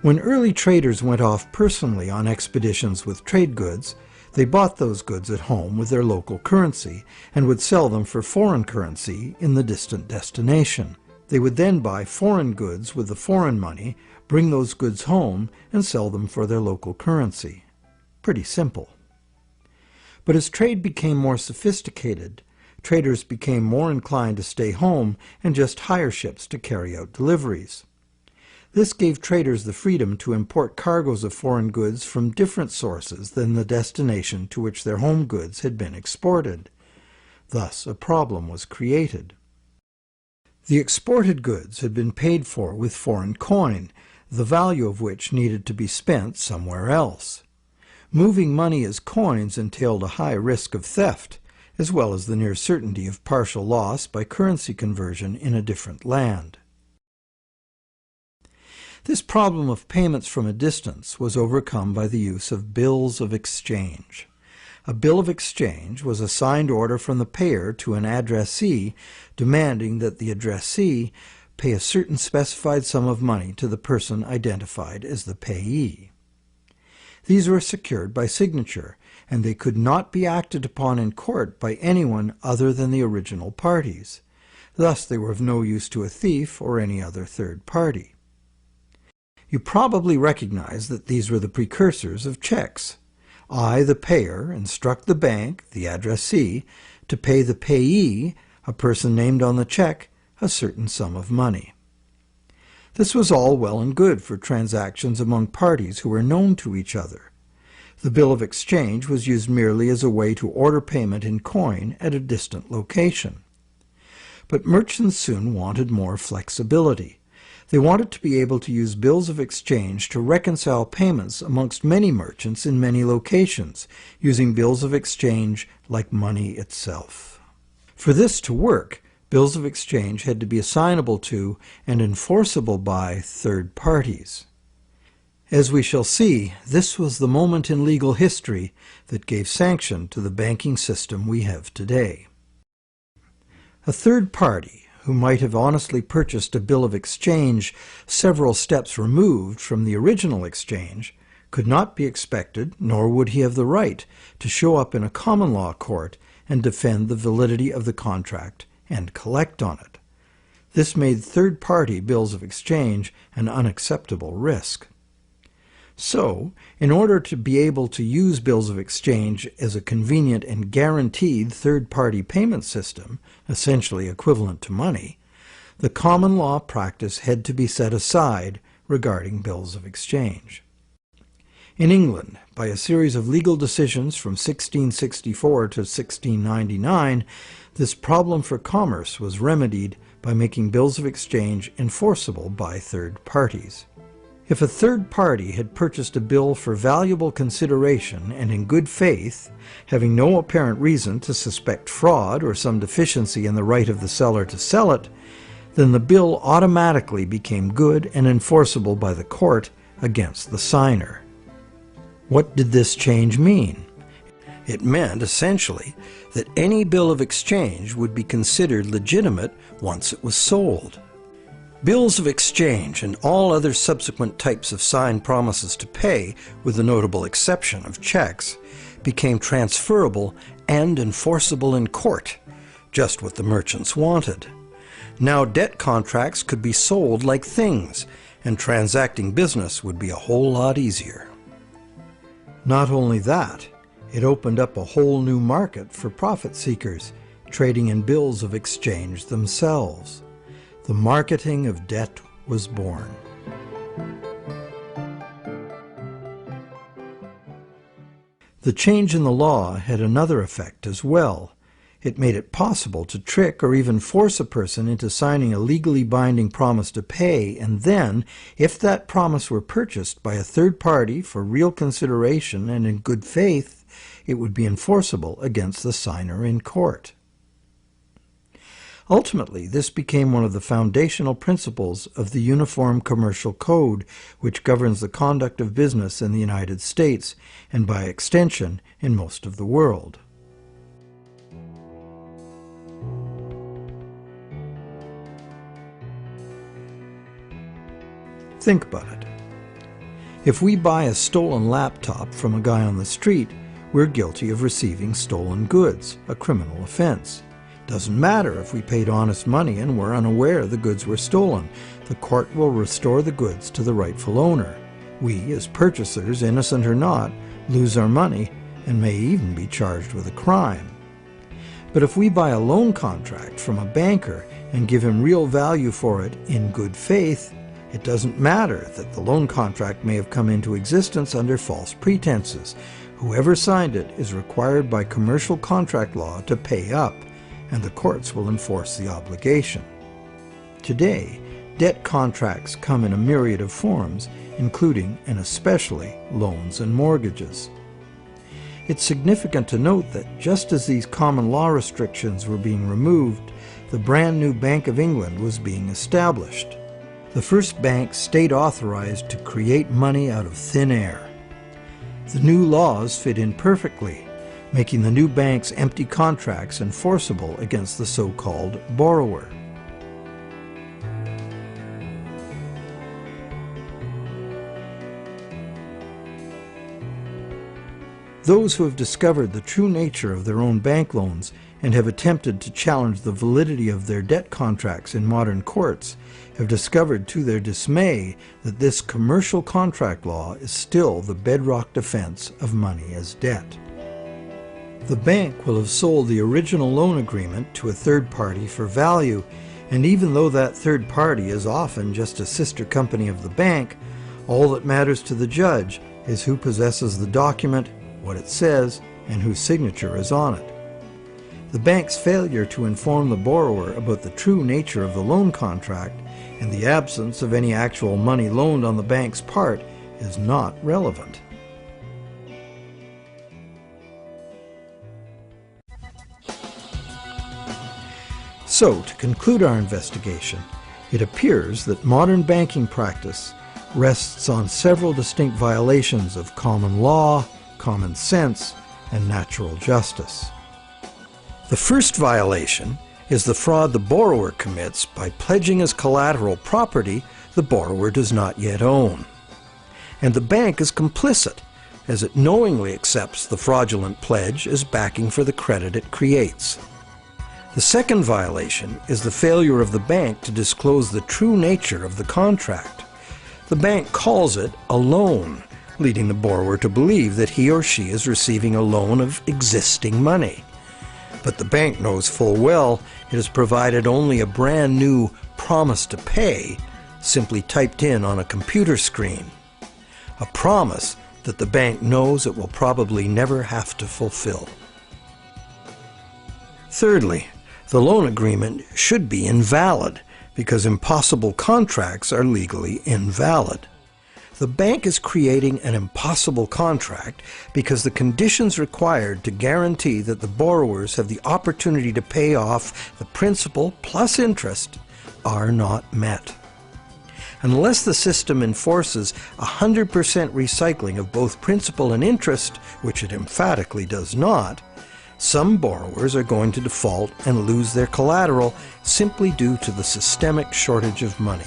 When early traders went off personally on expeditions with trade goods, they bought those goods at home with their local currency and would sell them for foreign currency in the distant destination. They would then buy foreign goods with the foreign money, bring those goods home, and sell them for their local currency. Pretty simple. But as trade became more sophisticated, traders became more inclined to stay home and just hire ships to carry out deliveries. This gave traders the freedom to import cargoes of foreign goods from different sources than the destination to which their home goods had been exported. Thus, a problem was created. The exported goods had been paid for with foreign coin, the value of which needed to be spent somewhere else. Moving money as coins entailed a high risk of theft, as well as the near certainty of partial loss by currency conversion in a different land. This problem of payments from a distance was overcome by the use of bills of exchange. A bill of exchange was a signed order from the payer to an addressee demanding that the addressee pay a certain specified sum of money to the person identified as the payee. These were secured by signature, and they could not be acted upon in court by anyone other than the original parties. Thus they were of no use to a thief or any other third party. You probably recognize that these were the precursors of checks. I, the payer, instruct the bank, the addressee, to pay the payee, a person named on the check, a certain sum of money. This was all well and good for transactions among parties who were known to each other. The bill of exchange was used merely as a way to order payment in coin at a distant location. But merchants soon wanted more flexibility. They wanted to be able to use bills of exchange to reconcile payments amongst many merchants in many locations, using bills of exchange like money itself. For this to work, bills of exchange had to be assignable to and enforceable by third parties. As we shall see, this was the moment in legal history that gave sanction to the banking system we have today. A third party, who might have honestly purchased a bill of exchange several steps removed from the original exchange, could not be expected, nor would he have the right, to show up in a common law court and defend the validity of the contract and collect on it. This made third-party bills of exchange an unacceptable risk. So, in order to be able to use bills of exchange as a convenient and guaranteed third-party payment system, essentially equivalent to money, the common law practice had to be set aside regarding bills of exchange. In England, by a series of legal decisions from 1664 to 1699, this problem for commerce was remedied by making bills of exchange enforceable by third parties. If a third party had purchased a bill for valuable consideration and in good faith, having no apparent reason to suspect fraud or some deficiency in the right of the seller to sell it, then the bill automatically became good and enforceable by the court against the signer. What did this change mean? It meant, essentially, that any bill of exchange would be considered legitimate once it was sold. Bills of exchange and all other subsequent types of signed promises to pay, with the notable exception of checks, became transferable and enforceable in court, just what the merchants wanted. Now debt contracts could be sold like things, and transacting business would be a whole lot easier. Not only that, it opened up a whole new market for profit seekers, trading in bills of exchange themselves. The marketing of debt was born. The change in the law had another effect as well. It made it possible to trick or even force a person into signing a legally binding promise to pay, and then, if that promise were purchased by a third party for real consideration and in good faith, it would be enforceable against the signer in court. Ultimately, this became one of the foundational principles of the Uniform Commercial Code, which governs the conduct of business in the United States, and by extension, in most of the world. Think about it. If we buy a stolen laptop from a guy on the street, we're guilty of receiving stolen goods, a criminal offense. Doesn't matter if we paid honest money and were unaware the goods were stolen. The court will restore the goods to the rightful owner. We, as purchasers, innocent or not, lose our money and may even be charged with a crime. But if we buy a loan contract from a banker and give him real value for it in good faith, it doesn't matter that the loan contract may have come into existence under false pretenses. Whoever signed it is required by commercial contract law to pay up, and the courts will enforce the obligation. Today, debt contracts come in a myriad of forms, including and especially loans and mortgages. It's significant to note that just as these common law restrictions were being removed, the brand new Bank of England was being established. The first bank state authorized to create money out of thin air. The new laws fit in perfectly, making the new bank's empty contracts enforceable against the so-called borrower. Those who have discovered the true nature of their own bank loans and have attempted to challenge the validity of their debt contracts in modern courts have discovered to their dismay that this commercial contract law is still the bedrock defense of money as debt. The bank will have sold the original loan agreement to a third party for value, and even though that third party is often just a sister company of the bank, all that matters to the judge is who possesses the document, what it says, and whose signature is on it. The bank's failure to inform the borrower about the true nature of the loan contract and the absence of any actual money loaned on the bank's part is not relevant. So, to conclude our investigation, it appears that modern banking practice rests on several distinct violations of common law, common sense, and natural justice. The first violation is the fraud the borrower commits by pledging as collateral property the borrower does not yet own. And the bank is complicit, as it knowingly accepts the fraudulent pledge as backing for the credit it creates. The second violation is the failure of the bank to disclose the true nature of the contract. The bank calls it a loan, leading the borrower to believe that he or she is receiving a loan of existing money. But the bank knows full well it has provided only a brand new promise to pay, simply typed in on a computer screen. A promise that the bank knows it will probably never have to fulfill. Thirdly, the loan agreement should be invalid because impossible contracts are legally invalid. The bank is creating an impossible contract because the conditions required to guarantee that the borrowers have the opportunity to pay off the principal plus interest are not met. Unless the system enforces 100% recycling of both principal and interest, which it emphatically does not, some borrowers are going to default and lose their collateral simply due to the systemic shortage of money.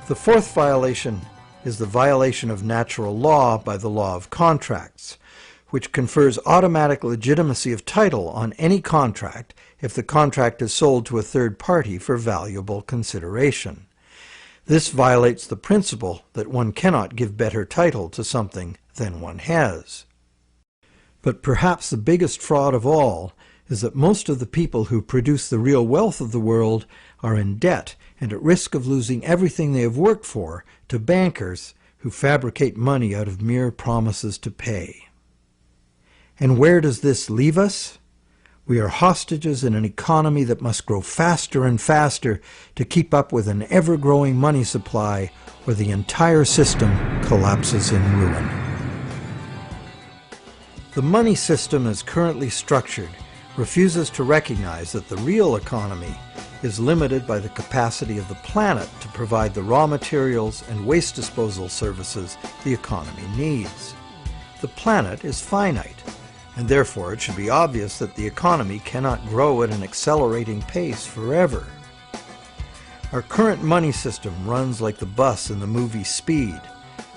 The fourth violation is the violation of natural law by the law of contracts, which confers automatic legitimacy of title on any contract if the contract is sold to a third party for valuable consideration. This violates the principle that one cannot give better title to something than one has. But perhaps the biggest fraud of all is that most of the people who produce the real wealth of the world are in debt and at risk of losing everything they have worked for to bankers who fabricate money out of mere promises to pay. And where does this leave us? We are hostages in an economy that must grow faster and faster to keep up with an ever-growing money supply, or the entire system collapses in ruin. The money system as currently structured refuses to recognize that the real economy is limited by the capacity of the planet to provide the raw materials and waste disposal services the economy needs. The planet is finite, and therefore it should be obvious that the economy cannot grow at an accelerating pace forever. Our current money system runs like the bus in the movie Speed.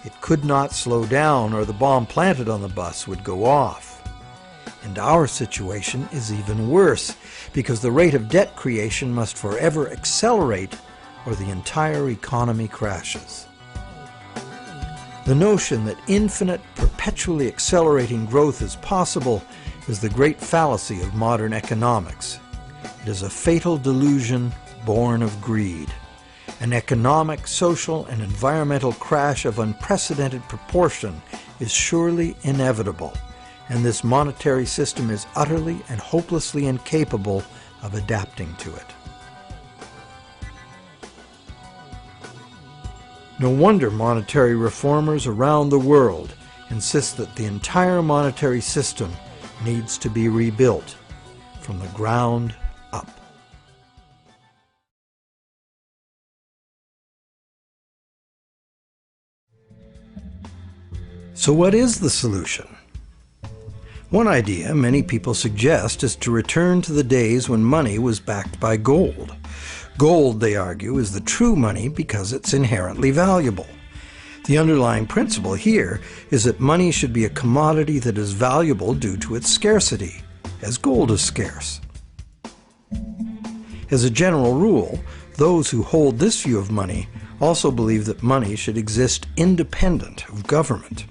It could not slow down, or the bomb planted on the bus would go off. And our situation is even worse, because the rate of debt creation must forever accelerate, or the entire economy crashes. The notion that infinite, perpetually accelerating growth is possible is the great fallacy of modern economics. It is a fatal delusion born of greed. An economic, social, and environmental crash of unprecedented proportion is surely inevitable, and this monetary system is utterly and hopelessly incapable of adapting to it. No wonder monetary reformers around the world insist that the entire monetary system needs to be rebuilt from the ground up. So what is the solution? One idea many people suggest is to return to the days when money was backed by gold. Gold, they argue, is the true money because it's inherently valuable. The underlying principle here is that money should be a commodity that is valuable due to its scarcity, as gold is scarce. As a general rule, those who hold this view of money also believe that money should exist independent of government.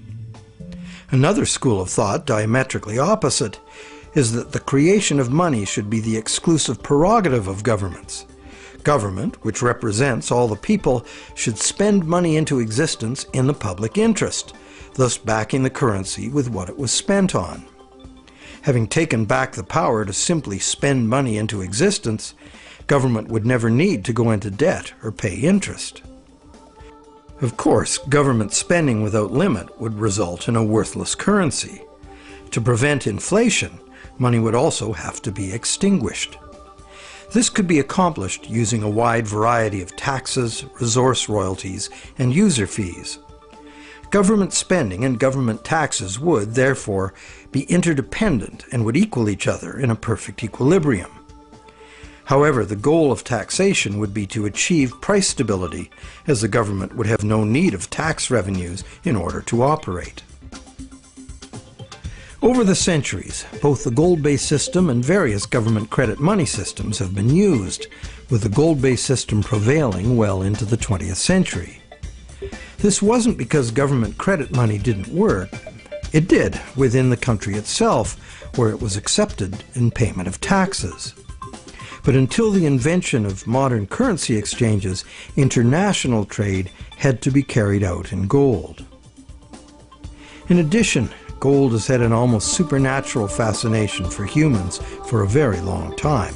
Another school of thought, diametrically opposite, is that the creation of money should be the exclusive prerogative of governments. Government, which represents all the people, should spend money into existence in the public interest, thus backing the currency with what it was spent on. Having taken back the power to simply spend money into existence, government would never need to go into debt or pay interest. Of course, government spending without limit would result in a worthless currency. To prevent inflation, money would also have to be extinguished. This could be accomplished using a wide variety of taxes, resource royalties, and user fees. Government spending and government taxes would, therefore, be interdependent and would equal each other in a perfect equilibrium. However, the goal of taxation would be to achieve price stability, as the government would have no need of tax revenues in order to operate. Over the centuries, both the gold-based system and various government credit money systems have been used, with the gold-based system prevailing well into the 20th century. This wasn't because government credit money didn't work. It did within the country itself, where it was accepted in payment of taxes. But until the invention of modern currency exchanges, international trade had to be carried out in gold. In addition, gold has had an almost supernatural fascination for humans for a very long time.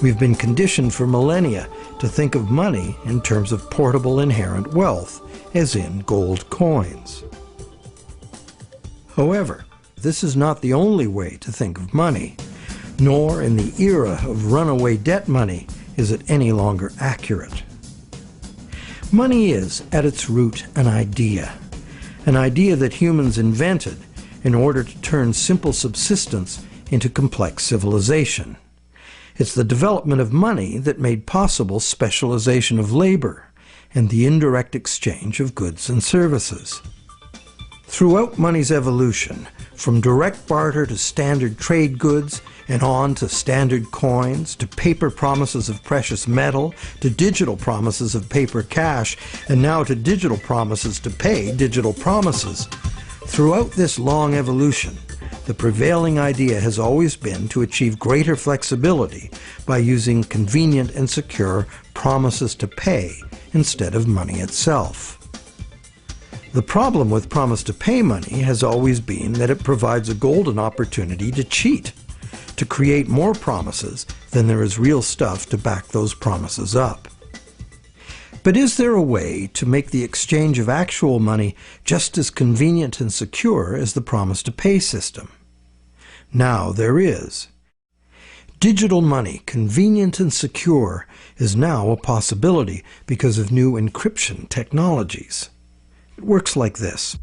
We've been conditioned for millennia to think of money in terms of portable inherent wealth, as in gold coins. However, this is not the only way to think of money, nor in the era of runaway debt money is it any longer accurate. Money is, at its root, an idea that humans invented in order to turn simple subsistence into complex civilization. It's the development of money that made possible specialization of labor and the indirect exchange of goods and services. Throughout money's evolution, from direct barter to standard trade goods, and on to standard coins, to paper promises of precious metal, to digital promises of paper cash, and now to digital promises to pay digital promises. Throughout this long evolution, the prevailing idea has always been to achieve greater flexibility by using convenient and secure promises to pay instead of money itself. The problem with promise to pay money has always been that it provides a golden opportunity to cheat, to create more promises than there is real stuff to back those promises up. But is there a way to make the exchange of actual money just as convenient and secure as the promise to pay system? Now there is. Digital money, convenient and secure, is now a possibility because of new encryption technologies. It works like this.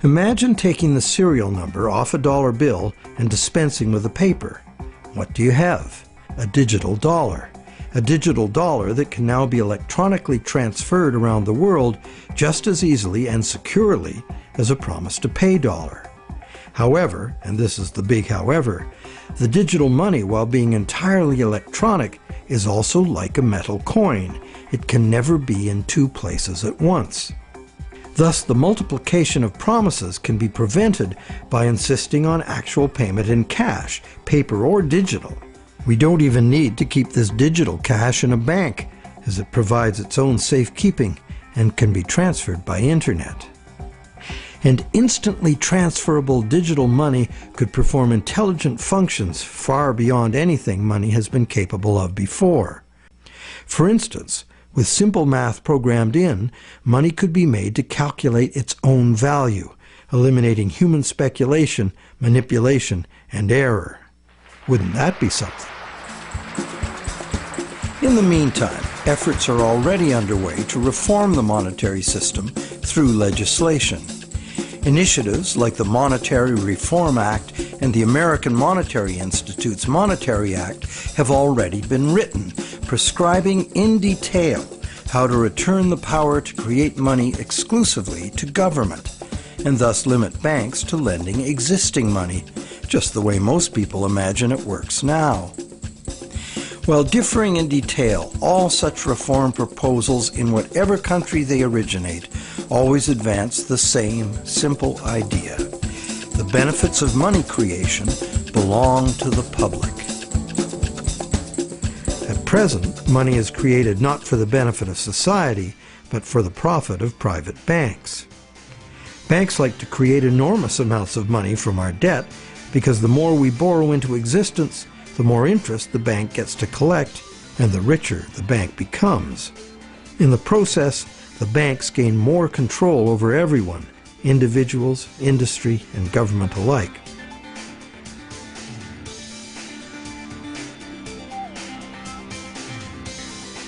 Imagine taking the serial number off a dollar bill and dispensing with the paper. What do you have? A digital dollar. A digital dollar that can now be electronically transferred around the world just as easily and securely as a promise to pay dollar. However, and this is the big however, the digital money, while being entirely electronic, is also like a metal coin. It can never be in two places at once. Thus, the multiplication of promises can be prevented by insisting on actual payment in cash, paper or digital. We don't even need to keep this digital cash in a bank, as it provides its own safekeeping and can be transferred by internet. And instantly transferable digital money could perform intelligent functions far beyond anything money has been capable of before. For instance, with simple math programmed in, money could be made to calculate its own value, eliminating human speculation, manipulation, and error. Wouldn't that be something? In the meantime, efforts are already underway to reform the monetary system through legislation. Initiatives like the Monetary Reform Act and the American Monetary Institute's Monetary Act have already been written, prescribing in detail how to return the power to create money exclusively to government, and thus limit banks to lending existing money, just the way most people imagine it works now. While differing in detail, all such reform proposals in whatever country they originate always advance the same simple idea. The benefits of money creation belong to the public. At present, money is created not for the benefit of society, but for the profit of private banks. Banks like to create enormous amounts of money from our debt because the more we borrow into existence, the more interest the bank gets to collect, and the richer the bank becomes. In the process, the banks gain more control over everyone, individuals, industry, and government alike.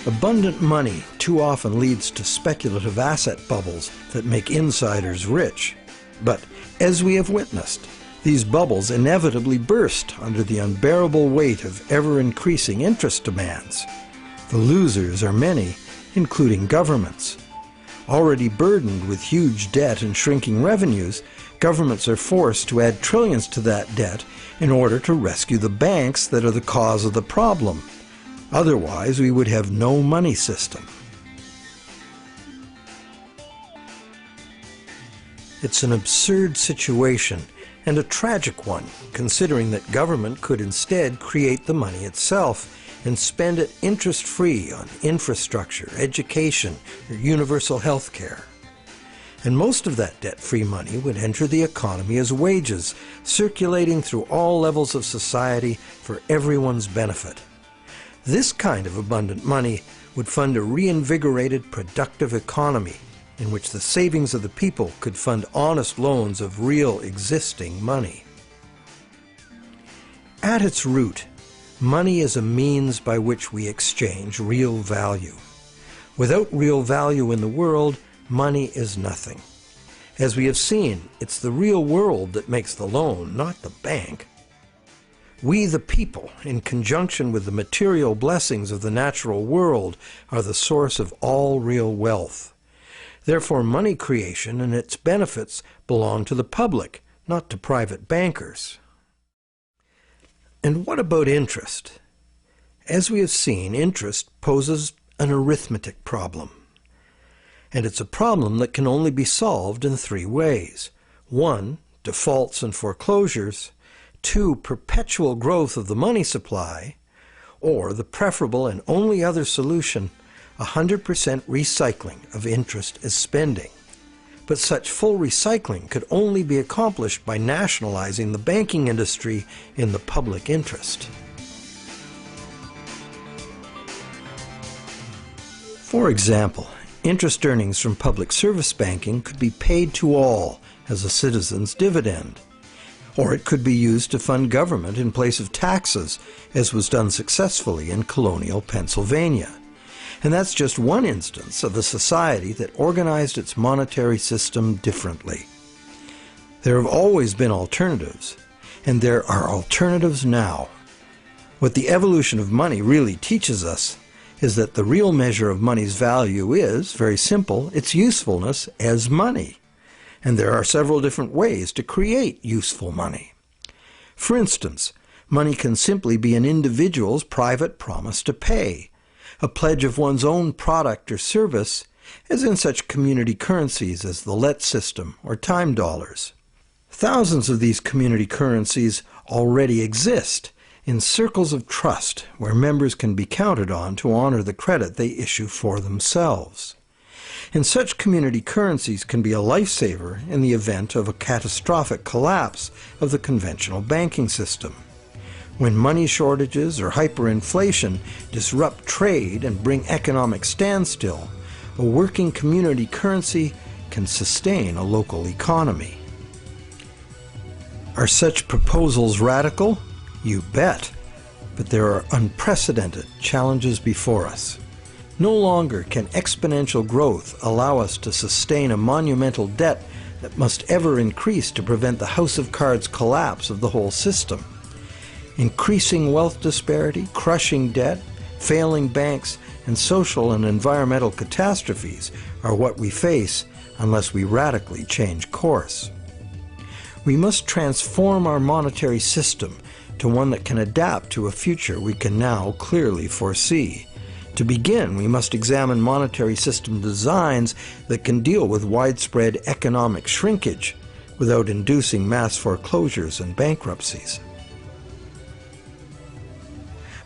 Abundant money too often leads to speculative asset bubbles that make insiders rich. But as we have witnessed, these bubbles inevitably burst under the unbearable weight of ever-increasing interest demands. The losers are many, including governments. Already burdened with huge debt and shrinking revenues, governments are forced to add trillions to that debt in order to rescue the banks that are the cause of the problem. Otherwise, we would have no money system. It's an absurd situation, and a tragic one, considering that government could instead create the money itself and spend it interest-free on infrastructure, education, or universal health care. And most of that debt-free money would enter the economy as wages, circulating through all levels of society for everyone's benefit. This kind of abundant money would fund a reinvigorated, productive economy in which the savings of the people could fund honest loans of real existing money. At its root, money is a means by which we exchange real value. Without real value in the world, money is nothing. As we have seen, it's the real world that makes the loan, not the bank. We, the people, in conjunction with the material blessings of the natural world, are the source of all real wealth. Therefore, money creation and its benefits belong to the public, not to private bankers. And what about interest? As we have seen, interest poses an arithmetic problem. And it's a problem that can only be solved in three ways. 1, defaults and foreclosures. 2, perpetual growth of the money supply. Or the preferable and only other solution, 100% recycling of interest as spending. But such full recycling could only be accomplished by nationalizing the banking industry in the public interest. For example, interest earnings from public service banking could be paid to all as a citizen's dividend. Or it could be used to fund government in place of taxes, as was done successfully in colonial Pennsylvania. And that's just one instance of a society that organized its monetary system differently. There have always been alternatives, and there are alternatives now. What the evolution of money really teaches us is that the real measure of money's value is, very simple, its usefulness as money. And there are several different ways to create useful money. For instance, money can simply be an individual's private promise to pay, a pledge of one's own product or service, as in such community currencies as the let system or time dollars. Thousands of these community currencies already exist in circles of trust where members can be counted on to honor the credit they issue for themselves. And such community currencies can be a lifesaver in the event of a catastrophic collapse of the conventional banking system. When money shortages or hyperinflation disrupt trade and bring economic standstill, a working community currency can sustain a local economy. Are such proposals radical? You bet. But there are unprecedented challenges before us. No longer can exponential growth allow us to sustain a monumental debt that must ever increase to prevent the house of cards collapse of the whole system. Increasing wealth disparity, crushing debt, failing banks, and social and environmental catastrophes are what we face unless we radically change course. We must transform our monetary system to one that can adapt to a future we can now clearly foresee. To begin, we must examine monetary system designs that can deal with widespread economic shrinkage without inducing mass foreclosures and bankruptcies.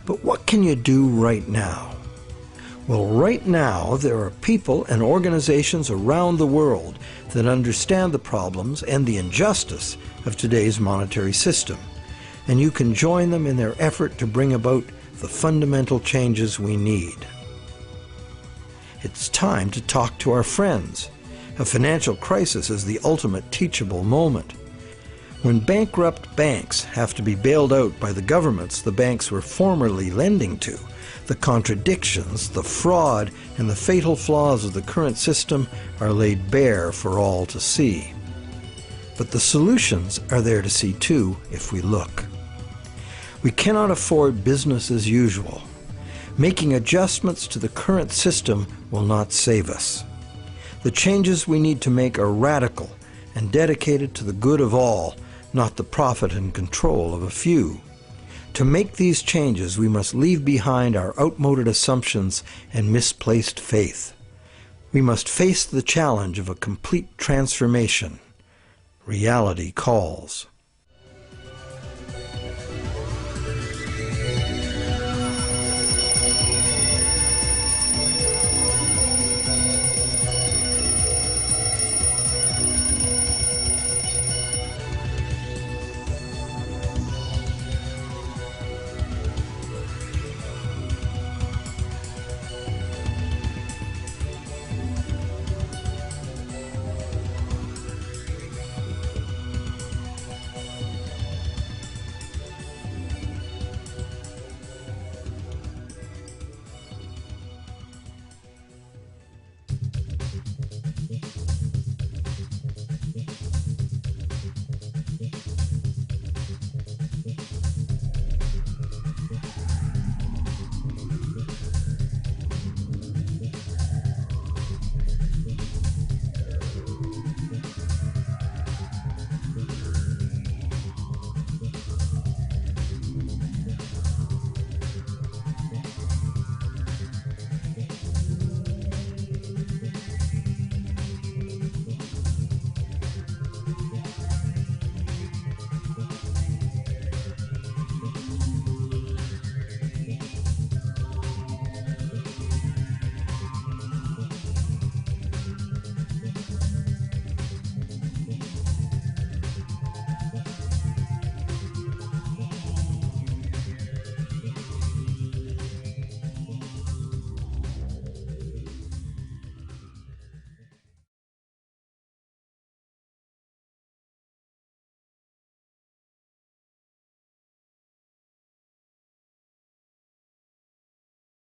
But what can you do right now? Well, right now there are people and organizations around the world that understand the problems and the injustice of today's monetary system, and you can join them in their effort to bring about the fundamental changes we need. It's time to talk to our friends. A financial crisis is the ultimate teachable moment. When bankrupt banks have to be bailed out by the governments the banks were formerly lending to, the contradictions, the fraud, and the fatal flaws of the current system are laid bare for all to see. But the solutions are there to see too if we look. We cannot afford business as usual. Making adjustments to the current system will not save us. The changes we need to make are radical and dedicated to the good of all, not the profit and control of a few. To make these changes, we must leave behind our outmoded assumptions and misplaced faith. We must face the challenge of a complete transformation. Reality calls.